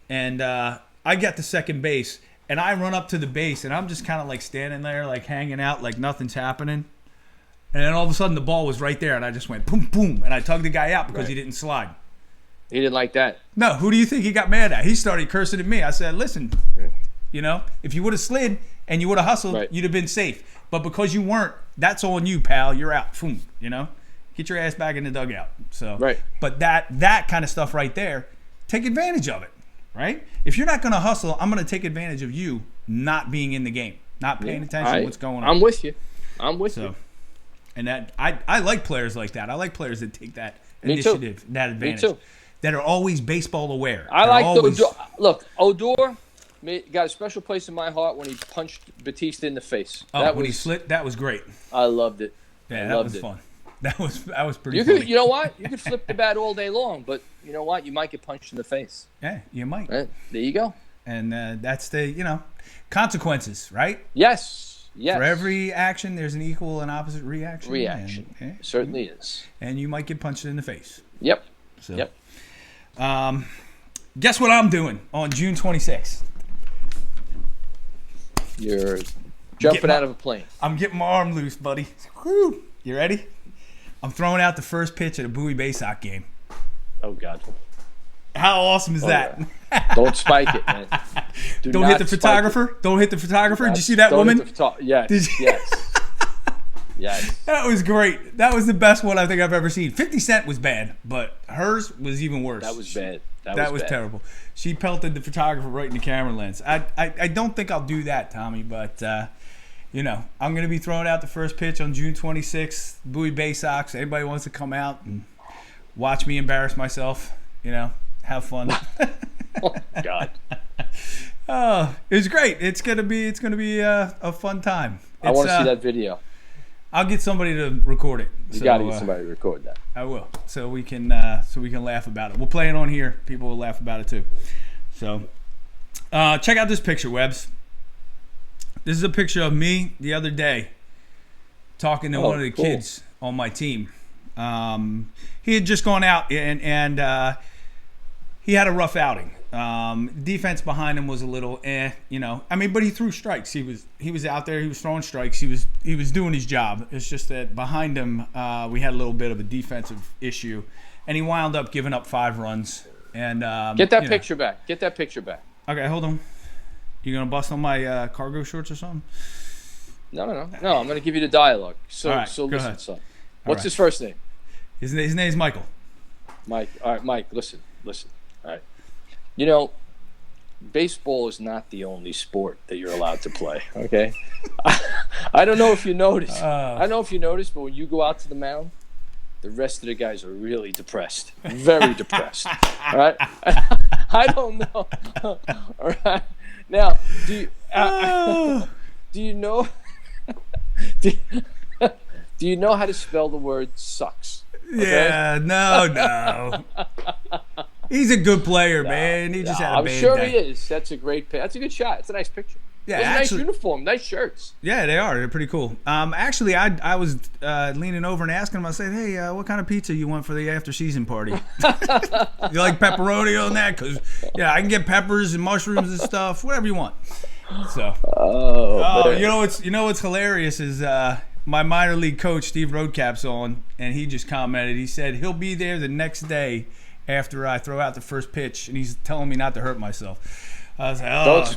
And I got to second base, and I run up to the base, and I'm just kind of like standing there, like hanging out, like nothing's happening. And then all of a sudden, the ball was right there, and I just went boom, boom, and I tugged the guy out because he didn't slide. He didn't like that. No, who do you think he got mad at? He started cursing at me. I said, listen, you know, if you would have slid and you would have hustled, you'd have been safe. But because you weren't, that's on you, pal. You're out. Boom, you know? Get your ass back in the dugout. So, But that kind of stuff right there, take advantage of it, right? If you're not going to hustle, I'm going to take advantage of you not being in the game, not paying attention to what's going on. I'm with you. You. And that I like players like that. I like players that take that initiative, that advantage, that are always baseball aware. I like Odor. Look, Odor got a special place in my heart when he punched Batista in the face. When he slit, that was great. I loved it. Yeah, that was fun. That was pretty funny. You know what? You could flip the bat all day long, but you know what? You might get punched in the face. Yeah, you might. Right? There you go. And that's the consequences, right? Yes. For every action, there's an equal and opposite reaction. It certainly is. And you might get punched in the face. Yep. So, guess what I'm doing on June 26th? You're jumping out of a plane. I'm getting my arm loose, buddy. Woo. You ready? I'm throwing out the first pitch at a Bowie Bay Sox game. Oh, God. How awesome is that? Don't spike it, man. Don't hit the photographer. Don't hit the photographer. Did you see that woman? Yes. Yes. That was great. That was the best one I think I've ever seen. 50 Cent was bad, but hers was even worse. That was bad. That was terrible. She pelted the photographer right in the camera lens. I don't think I'll do that, Tommy, but you know, I'm going to be throwing out the first pitch on June 26th. Bowie Bay Sox. Anybody wants to come out and watch me embarrass myself, you know, have fun. Oh, God. Oh, it was great. It's gonna be a fun time. I want to see that video. I'll get somebody to record it. You got to get somebody to record that. I will, so we can laugh about it. We'll play it on here. People will laugh about it too. So, check out this picture, Webbs. This is a picture of me the other day talking to one of the kids on my team. He had just gone out and he had a rough outing. Defense behind him was a little but he threw strikes. He was out there. He was throwing strikes. He was doing his job. It's just that behind him, we had a little bit of a defensive issue, and he wound up giving up 5 runs. And get that picture back. Get that picture back. Okay, hold on. You gonna bust on my cargo shorts or something? No. I'm gonna give you the dialogue. So listen, ahead. son. What's his first name? His name's Michael. Mike. All right, Mike. Listen. All right. You know, baseball is not the only sport that you're allowed to play. Okay. I don't know if you noticed. But when you go out to the mound, the rest of the guys are really depressed. Very depressed. All right. I don't know. All right. Now, do you know? Do you know how to spell the word sucks? Okay? Yeah. No. He's a good player, man. He just had a bad day. I'm sure he is. That's a great. That's a good shot. It's a nice picture. Yeah, it's a nice uniform, nice shirts. Yeah, they are. They're pretty cool. Actually, I was leaning over and asking him. I said, "Hey, what kind of pizza you want for the after-season party? You like pepperoni on that? Because I can get peppers and mushrooms and stuff, whatever you want." So, you know what's hilarious is my minor league coach Steve Roadcap's on, and he just commented. He said he'll be there the next day after I throw out the first pitch, and he's telling me not to hurt myself. I was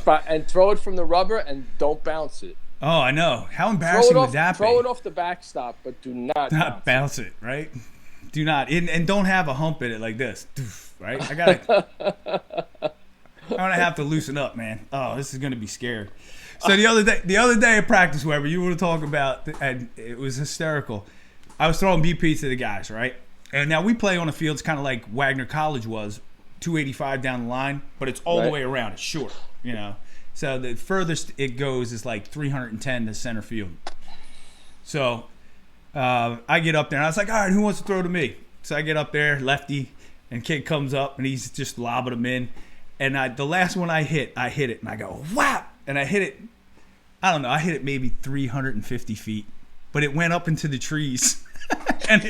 like, and throw it from the rubber and don't bounce it. Oh, I know. How embarrassing would that be? Throw it off the backstop, but do not bounce it, right? Do not. And don't have a hump in it like this, right? I'm gonna have to loosen up, man. Oh, this is gonna be scary. So the other day at practice, Weber, you want to talk about, and it was hysterical. I was throwing BP to the guys, right? And now we play on a field, it's kind of like Wagner College was, 285 down the line, but it's all the way around. It's short, So the furthest it goes is like 310 to center field. So I get up there, and I was like, all right, who wants to throw to me? So I get up there, lefty, and kid comes up, and he's just lobbing them in. And the last one I hit it, and I go, whap! And I hit it, I don't know, I hit it maybe 350 feet, but it went up into the trees. And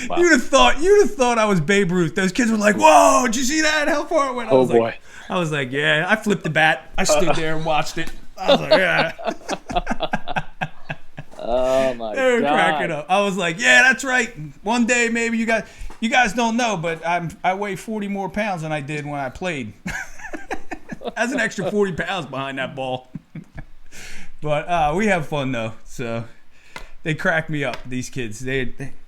wow. You'd have thought I was Babe Ruth. Those kids were like, "Whoa! Did you see that? How far it went?" I was like, "Yeah." I flipped the bat. I stood there and watched it. I was like, "Yeah." Oh my God! They were cracking up. I was like, "Yeah, that's right. One day, maybe you guys don't know, but I weigh 40 more pounds than I did when I played. That's an extra 40 pounds behind that ball." But we have fun though, so. They crack me up, these kids.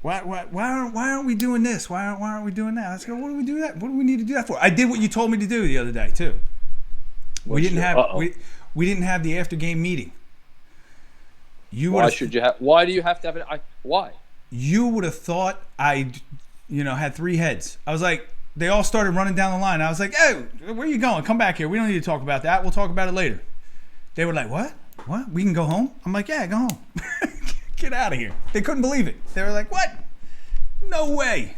Why aren't we doing this? Why aren't we doing that? I was going, what do we do that? What do we need to do that for? I did what you told me to do the other day too. We didn't have the after game meeting. Why do you have to have it? Why? You would have thought I had 3 heads. I was like, they all started running down the line. I was like, hey, where are you going? Come back here. We don't need to talk about that. We'll talk about it later. They were like, what? What? We can go home? I'm like, yeah, go home. Get out of here. They couldn't believe it. They were like, what? No way.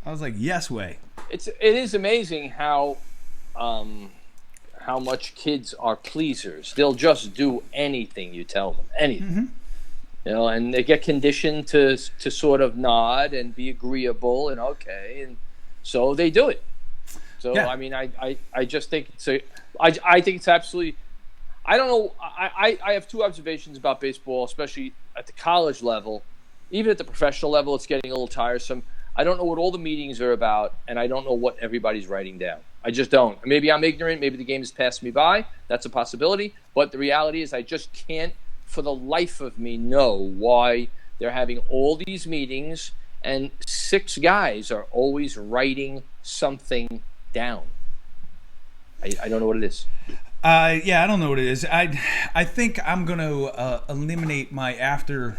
I was like, yes way. It is amazing how much kids are pleasers. They'll just do anything you tell them. Anything. Mm-hmm. And they get conditioned to sort of nod and be agreeable and okay, and so they do it. So yeah. I mean, I just think I think it's absolutely. I don't know. I have 2 observations about baseball, especially at the college level. Even at the professional level, it's getting a little tiresome. I don't know what all the meetings are about, and I don't know what everybody's writing down. I just don't. Maybe I'm ignorant. Maybe the game has passed me by. That's a possibility. But the reality is I just can't, for the life of me, know why they're having all these meetings, and 6 guys are always writing something down. I don't know what it is. Yeah, I don't know what it is. I think I'm going to eliminate my after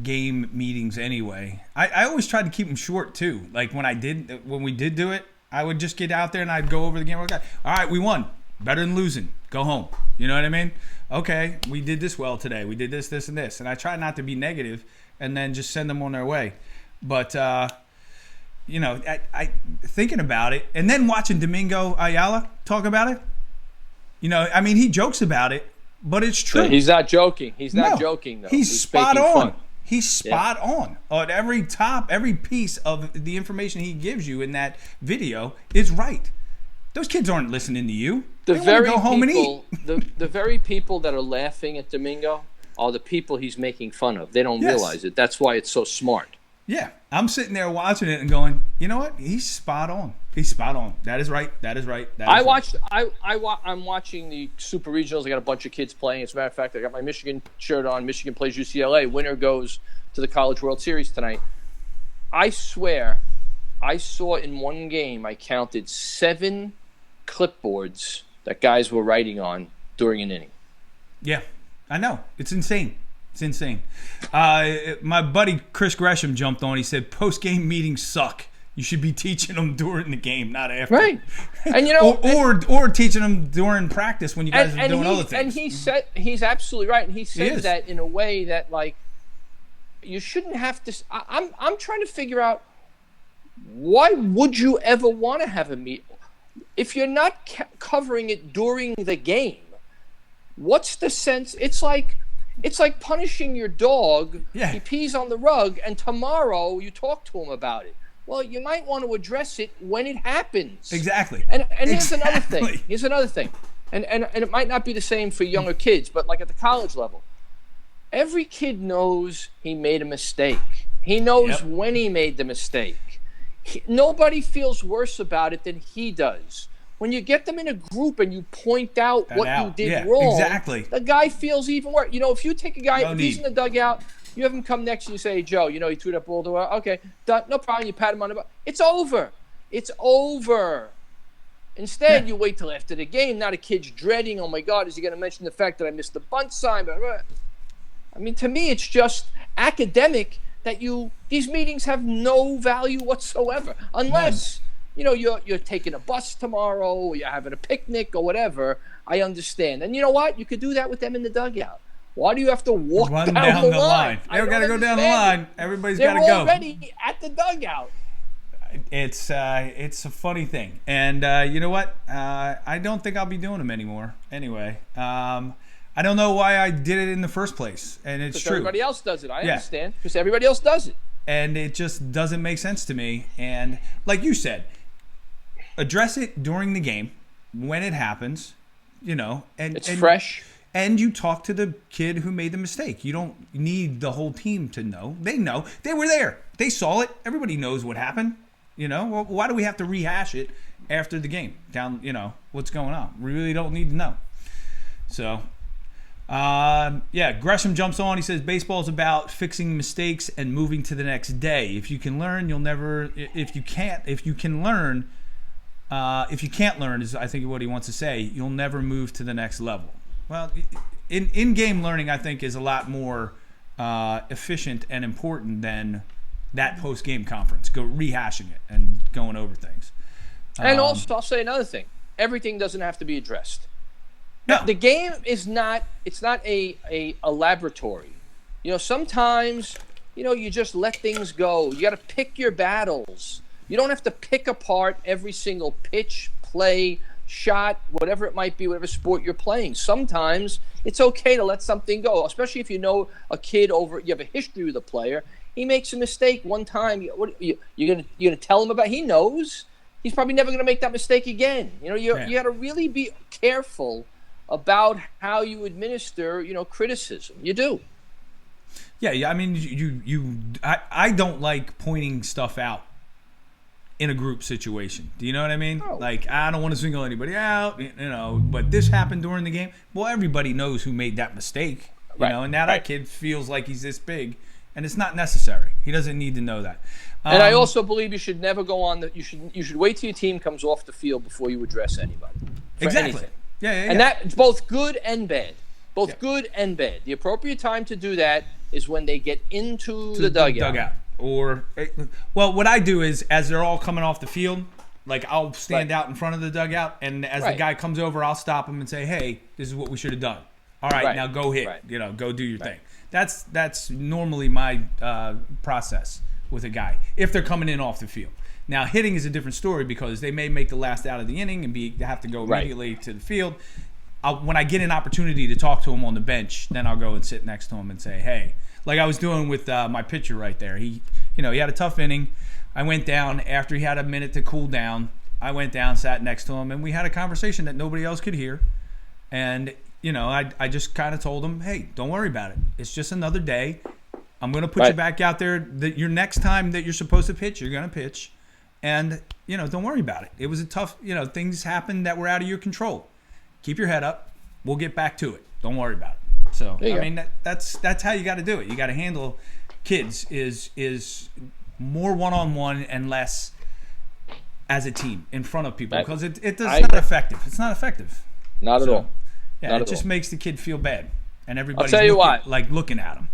game meetings anyway. I always tried to keep them short too. Like when we did do it, I would just get out there and I'd go over the game. Okay, all right, we won. Better than losing. Go home. You know what I mean? Okay, we did this well today. We did this, this, and this. And I try not to be negative and then just send them on their way. But, you know, I thinking about it and then watching Domingo Ayala talk about it, you know, I mean, he jokes about it, but it's true. He's not joking. He's not joking, though. He's spot on. Fun. He's spot on. At every piece of the information he gives you in that video is right. Those kids aren't listening to you. They want to go home and eat. The very people that are laughing at Domingo are the people he's making fun of. They don't realize it. That's why it's so smart. Yeah, I'm sitting there watching it and going, you know what? He's spot on. He's spot on. That is right. That is right. I'm watching the Super Regionals. I got a bunch of kids playing. As a matter of fact, I got my Michigan shirt on. Michigan plays UCLA. Winner goes to the College World Series tonight. I swear, I saw in one game, I counted 7 clipboards that guys were writing on during an inning. Yeah, I know. It's insane. It's insane. My buddy Chris Gresham jumped on. He said, post-game meetings suck. You should be teaching them during the game, not after. Right. And you know, or teaching them during practice when you guys are doing other things. And he's absolutely right. And he says that in a way that, like, you shouldn't have to. I'm trying to figure out, why would you ever want to have a meet if you're not covering it during the game? What's the sense? It's like punishing your dog. Yeah. He pees on the rug, and tomorrow you talk to him about it. Well, you might want to address it when it happens. Exactly. And here's another thing. Here's another thing. And it might not be the same for younger kids, but like at the college level, every kid knows he made a mistake. He knows when he made the mistake. Nobody feels worse about it than he does. When you get them in a group and you point out what you did wrong, the guy feels even worse. You know, if you take a guy, if he's in the dugout, you have him come next to you and say, hey, Joe, you know, he threw that ball to her. Okay, done. No problem. You pat him on the butt. It's over. It's over. Instead, you wait till after the game. Now the kid's dreading, oh, my God, is he going to mention the fact that I missed the bunt sign? I mean, to me, it's just academic that these meetings have no value whatsoever. Unless, you know, you're taking a bus tomorrow or you're having a picnic or whatever. I understand. And you know what? You could do that with them in the dugout. Why do you have to run down the line? They've got to go down the line. Everybody's got to go. They're already at the dugout. It's a funny thing. And you know what? I don't think I'll be doing them anymore. Anyway, I don't know why I did it in the first place. And it's true. Everybody else does it. I understand. Because everybody else does it. And it just doesn't make sense to me. And like you said, address it during the game when it happens, you know. It's fresh. And you talk to the kid who made the mistake. You don't need the whole team to know. They know. They were there. They saw it. Everybody knows what happened. You know, well, why do we have to rehash it after the game? You know, what's going on? We really don't need to know. So, Gresham jumps on. He says, baseball is about fixing mistakes and moving to the next day. If you can learn, you'll never, if you can't learn, is I think what he wants to say, you'll never move to the next level. Well, in-game learning, I think, is a lot more efficient and important than that post-game conference, rehashing it and going over things. And also, I'll say another thing. Everything doesn't have to be addressed. No. The game is not a laboratory. You know, sometimes, you know, you just let things go. You got to pick your battles. You don't have to pick apart every single pitch, play, shot, whatever it might be, whatever sport you're playing. Sometimes it's okay to let something go, especially if you know a kid you have a history with a player. He makes a mistake one time. You're gonna tell him about. He knows he's probably never gonna make that mistake again. You know, you got to really be careful about how you administer, you know, criticism. You do. Yeah. I mean, I don't like pointing stuff out in a group situation. Do you know what I mean? Oh. Like, I don't want to single anybody out, you know, but this happened during the game. Well, everybody knows who made that mistake, you know, and now that kid feels like he's this big, and it's not necessary. He doesn't need to know that. And I also believe you should never go on you should wait till your team comes off the field before you address anybody. Exactly. Anything. Yeah. And that's both good and bad. Good and bad. The appropriate time to do that is when they get into the dugout. Or, well, what I do is, as they're all coming off the field, Like I'll stand out in front of the dugout, and as the guy comes over, I'll stop him and say, "Hey, this is what we should have done. All right, now go hit. Go do your thing." That's normally my process with a guy if they're coming in off the field. Now hitting is a different story because they may make the last out of the inning and have to go immediately to the field. When I get an opportunity to talk to him on the bench, then I'll go and sit next to him and say, "Hey," like I was doing with my pitcher right there. He had a tough inning. I went down after he had a minute to cool down. I went down, sat next to him, and we had a conversation that nobody else could hear. And I just kind of told him, "Hey, don't worry about it. It's just another day. I'm going to put you back out there. Your next time that you're supposed to pitch, you're going to pitch, and don't worry about it. It was a tough. Things happened that were out of your control. Keep your head up. We'll get back to it. Don't worry about it." So I mean, that's how you got to do it. You got to handle kids is more one-on-one and less as a team in front of people because it's not effective. It's not effective. Not at all. Yeah, it just makes the kid feel bad, and everybody's looking at him.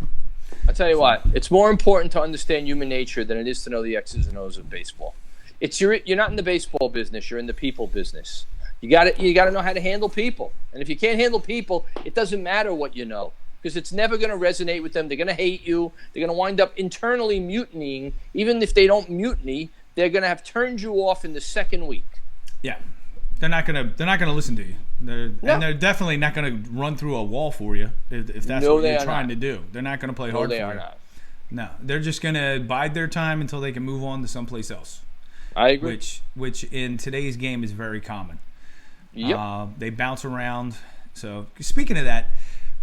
I'll tell you what. It's more important to understand human nature than it is to know the X's and O's of baseball. You're not in the baseball business. You're in the people business. You got to know how to handle people, and if you can't handle people, it doesn't matter what you know. Because it's never going to resonate with them. They're going to hate you. They're going to wind up internally mutinying. Even if they don't mutiny, they're going to have turned you off in the second week. Yeah, they're not going to listen to you. And they're definitely not going to run through a wall for you if that's what you're trying to do. They're not going to play hard for you. Not. No, they're just going to bide their time until they can move on to someplace else. I agree. Which in today's game is very common. Yep. They bounce around. So speaking of that.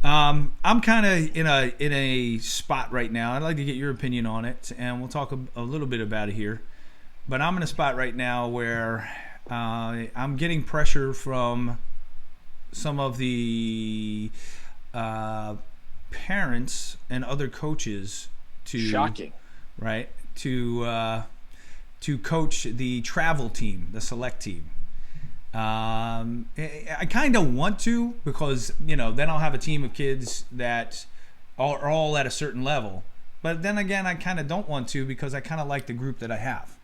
I'm kind of in a spot right now. I'd like to get your opinion on it, and we'll talk a little bit about it here. But I'm in a spot right now where I'm getting pressure from some of the parents and other coaches to coach the travel team, the select team. I kind of want to because, then I'll have a team of kids that are all at a certain level. But then again, I kind of don't want to because I kind of like the group that I have.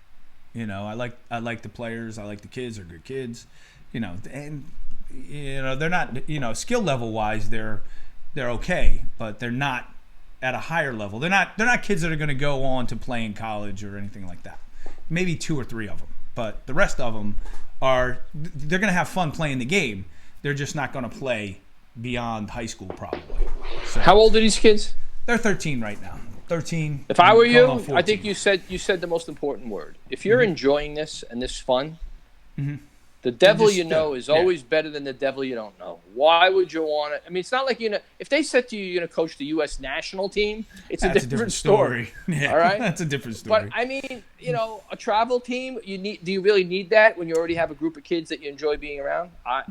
I like the players. I like the kids. They're good kids. And they're not, skill level wise, they're okay, but they're not at a higher level. They're not kids that are going to go on to play in college or anything like that. Maybe 2 or 3 of them, but the rest of them they're going to have fun playing the game. They're just not going to play beyond high school probably. So, how old are these kids? They're 13 right now. 13. If I were you, I think you said the most important word. If you're enjoying this and this fun, the devil is always better than the devil you don't know. Why would you want to? I mean, it's not like if they said to you you're going to coach the U.S. national team, it's a different story. Yeah, all right? That's a different story. But, I mean, a travel team, do you really need that when you already have a group of kids that you enjoy being around? I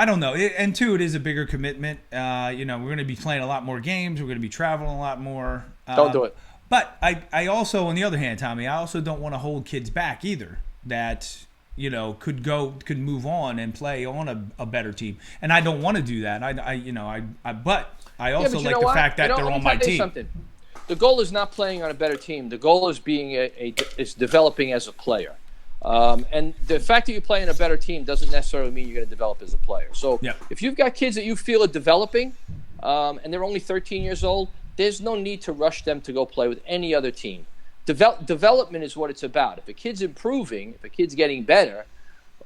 don't know. And two, it is a bigger commitment. We're going to be playing a lot more games. We're going to be traveling a lot more. Don't do it. But I also, on the other hand, Tommy, I also don't want to hold kids back either that, could move on and play on a better team. And I don't want to do that. But I also like the fact that they're on my team. Something. The goal is not playing on a better team. The goal is being is developing as a player. And the fact that you play in a better team doesn't necessarily mean you're going to develop as a player. So if you've got kids that you feel are developing, and they're only 13 years old, there's no need to rush them to go play with any other team. Development is what it's about. If a kid's improving, if a kid's getting better,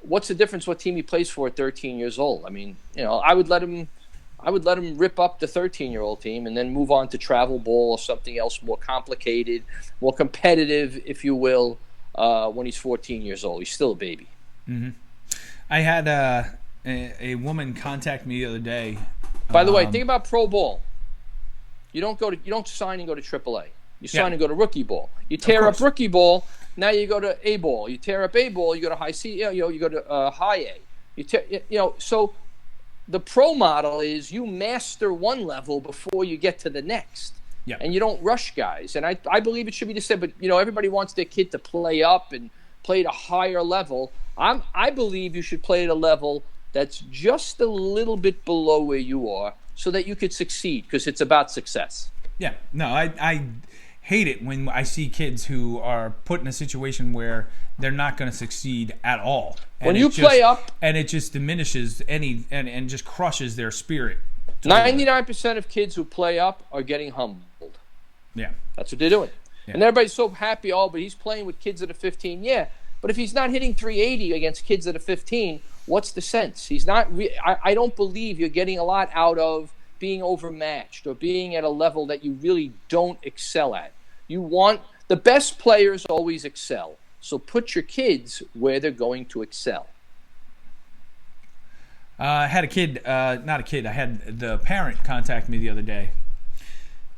what's the difference what team he plays for at 13 years old? I mean, I would let him rip up the 13-year-old team and then move on to travel ball or something else more complicated, more competitive, if you will, when he's 14 years old. He's still a baby. Mm-hmm. I had a woman contact me the other day. By the way, think about pro ball. You don't sign and go to AAA. You sign and go to rookie ball. You tear up rookie ball. Now you go to A ball. You tear up A ball. You go to high C. You go to high A. So the pro model is you master one level before you get to the next. Yeah. And you don't rush guys. And I believe it should be the same. But everybody wants their kid to play up and play at a higher level. I believe you should play at a level that's just a little bit below where you are, so that you could succeed, because it's about success. Yeah. No, hate it when I see kids who are put in a situation where they're not going to succeed at all. And when you play up, and it just diminishes and just crushes their spirit. 99% of kids who play up are getting humbled. Yeah, that's what they're doing. Yeah. And everybody's so happy. Oh, but he's playing with kids that are 15. Yeah, but if he's not hitting 380 against kids that are 15, what's the sense? He's not. I don't believe you're getting a lot out of being overmatched or being at a level that you really don't excel at. You want the best players always excel. So put your kids where they're going to excel. I had a kid, not a kid, I had the parent contact me the other day.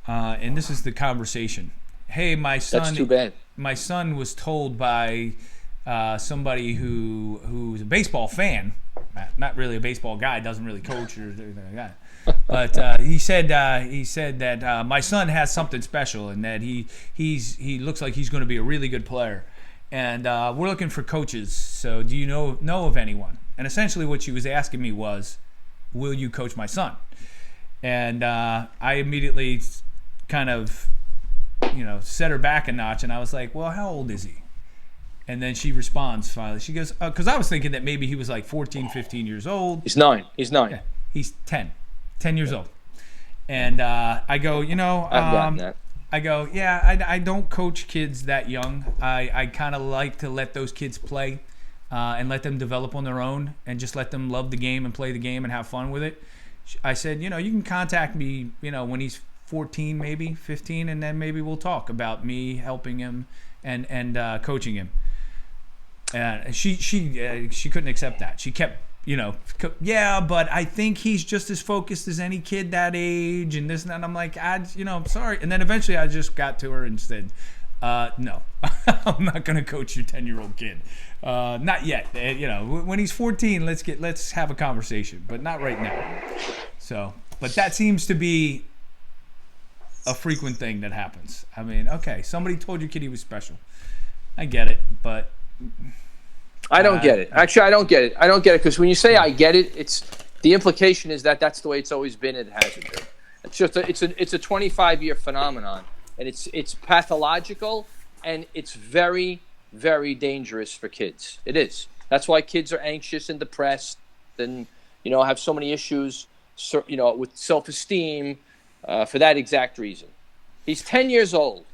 And this is the conversation. Hey, my son. That's too bad. My son was told by somebody who's a baseball fan, not really a baseball guy, doesn't really coach or anything like that. But he said that my son has something special and that he looks like he's going to be a really good player, and we're looking for coaches. So do you know of anyone? And essentially what she was asking me was, will you coach my son? And I immediately kind of set her back a notch, and I was like, well, how old is he? And then she responds finally. She goes, because I was thinking that maybe he was like 14, 15 years old. He's 9. Yeah, he's 10 years old. And I go, I've gotten that. I go, yeah, I don't coach kids that young. I kind of like to let those kids play and let them develop on their own and just let them love the game and play the game and have fun with it. I said, you can contact me, when he's 14, maybe 15, and then maybe we'll talk about me helping him and coaching him. She couldn't accept that. She kept, yeah, but I think he's just as focused as any kid that age and this and that. And I'm like, I'm sorry. And then eventually I just got to her and said, no, I'm not going to coach your 10-year-old kid. Not yet. When he's 14, let's have a conversation, but not right now. So, but that seems to be a frequent thing that happens. I mean, okay, somebody told your kid he was special. I get it, but I don't get it. Actually, I don't get it. I don't get it because when you say I get it, it's the implication is that that's the way it's always been. It hasn't been. It's just it's a 25-year phenomenon, and it's pathological, and it's very, very dangerous for kids. It is. That's why kids are anxious and depressed, and have so many issues, with self-esteem, for that exact reason. He's 10 years old.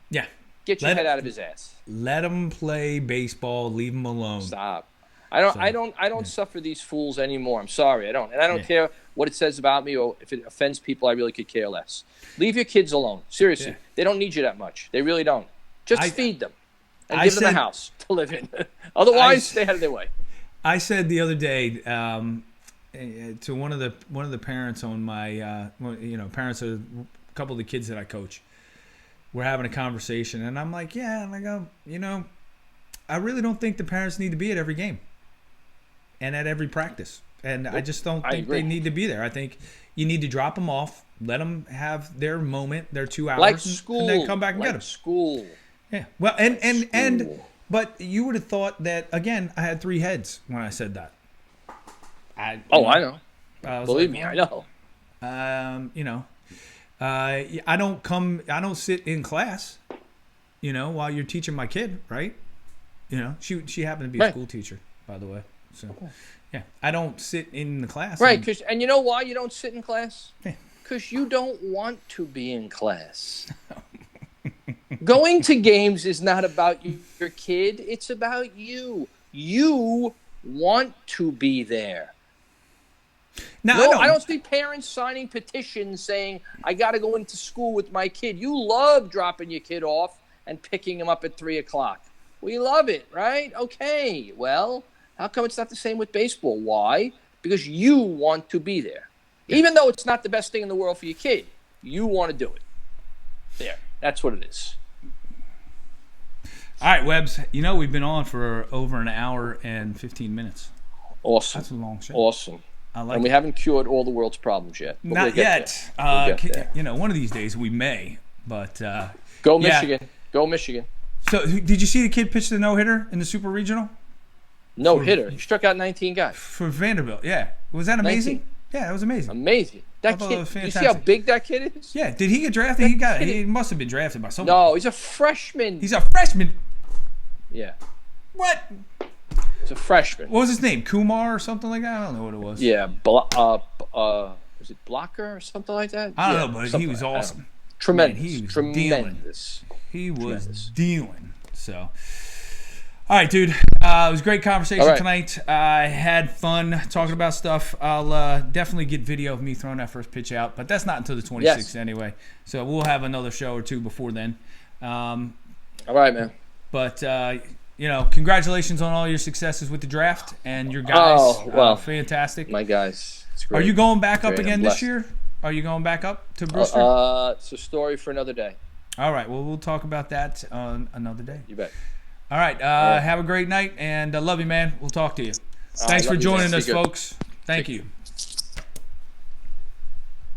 Yeah. Get your head out of his ass. Let him play baseball. Leave him alone. Stop. I don't suffer these fools anymore. I'm sorry. I don't. And I don't care what it says about me or if it offends people. I really could care less. Leave your kids alone. Seriously. Yeah. They don't need you that much. They really don't. Just feed them and give them a house to live in. Otherwise, stay out of their way. I said the other day to one of the parents on my parents of a couple of the kids that I coach. We're having a conversation, and I'm like, yeah, and I go, I really don't think the parents need to be at every game and at every practice. And I just don't think they need to be there. I think you need to drop them off, let them have their moment, their 2 hours, like school, and then come back and get them. School. Yeah. Well, but you would have thought that, again, I had 3 heads when I said that. I know. Believe me, I know. I don't sit in class, while you're teaching my kid, right? She happened to be a school teacher, by the way. So, yeah, I don't sit in the class. Right, and you know why you don't sit in class? Because you don't want to be in class. Going to games is not about your kid. It's about you. You want to be there. No, I don't see parents signing petitions saying, I got to go into school with my kid. You love dropping your kid off and picking him up at 3 o'clock. We love it, right? Okay, well, how come it's not the same with baseball? Why? Because you want to be there. Even though it's not the best thing in the world for your kid, you want to do it. There, that's what it is. All right, Webbs, we've been on for over an hour and 15 minutes. Awesome. That's a long show. Awesome. We haven't cured all the world's problems yet. Not yet. One of these days we may. But go Michigan. Go Michigan. So, did you see the kid pitch the no-hitter in the Super Regional? No-hitter. He struck out 19 guys. For Vanderbilt, yeah. Was that amazing? 19. Yeah, it was amazing. Amazing. That thought kid, it was you see fantastic. how big that kid is? Yeah, did he get drafted? He must have been drafted by someone. No, he's a freshman. He's a freshman. Yeah, What? he's a freshman. What was his name? Kumar or something like that? I don't know what it was. Yeah, was it Blocker or something like that? I don't Yeah, know, but he something was like that. awesome. Tremendous. Man, he was Tremendous. He was Tremendous. dealing. So, all right, dude. It was a great conversation All right. tonight. I had fun talking about stuff. I'll definitely get video of me throwing that first pitch out, but that's not until the 26th Yes. anyway. So we'll have another show or two before then. All right, man. But congratulations on all your successes with the draft and your guys. Oh, well, fantastic. My guys. It's great. Are you going back up Great, I'm again this blessed. year? Are you going back up to Brewster? It's a story for another day. All right. Well, we'll talk about that on another day. You bet. All right. right. Have a great night, and I love you, man. We'll talk to you. All Thanks right, for love you, man. joining us, Be good. folks. Thank you.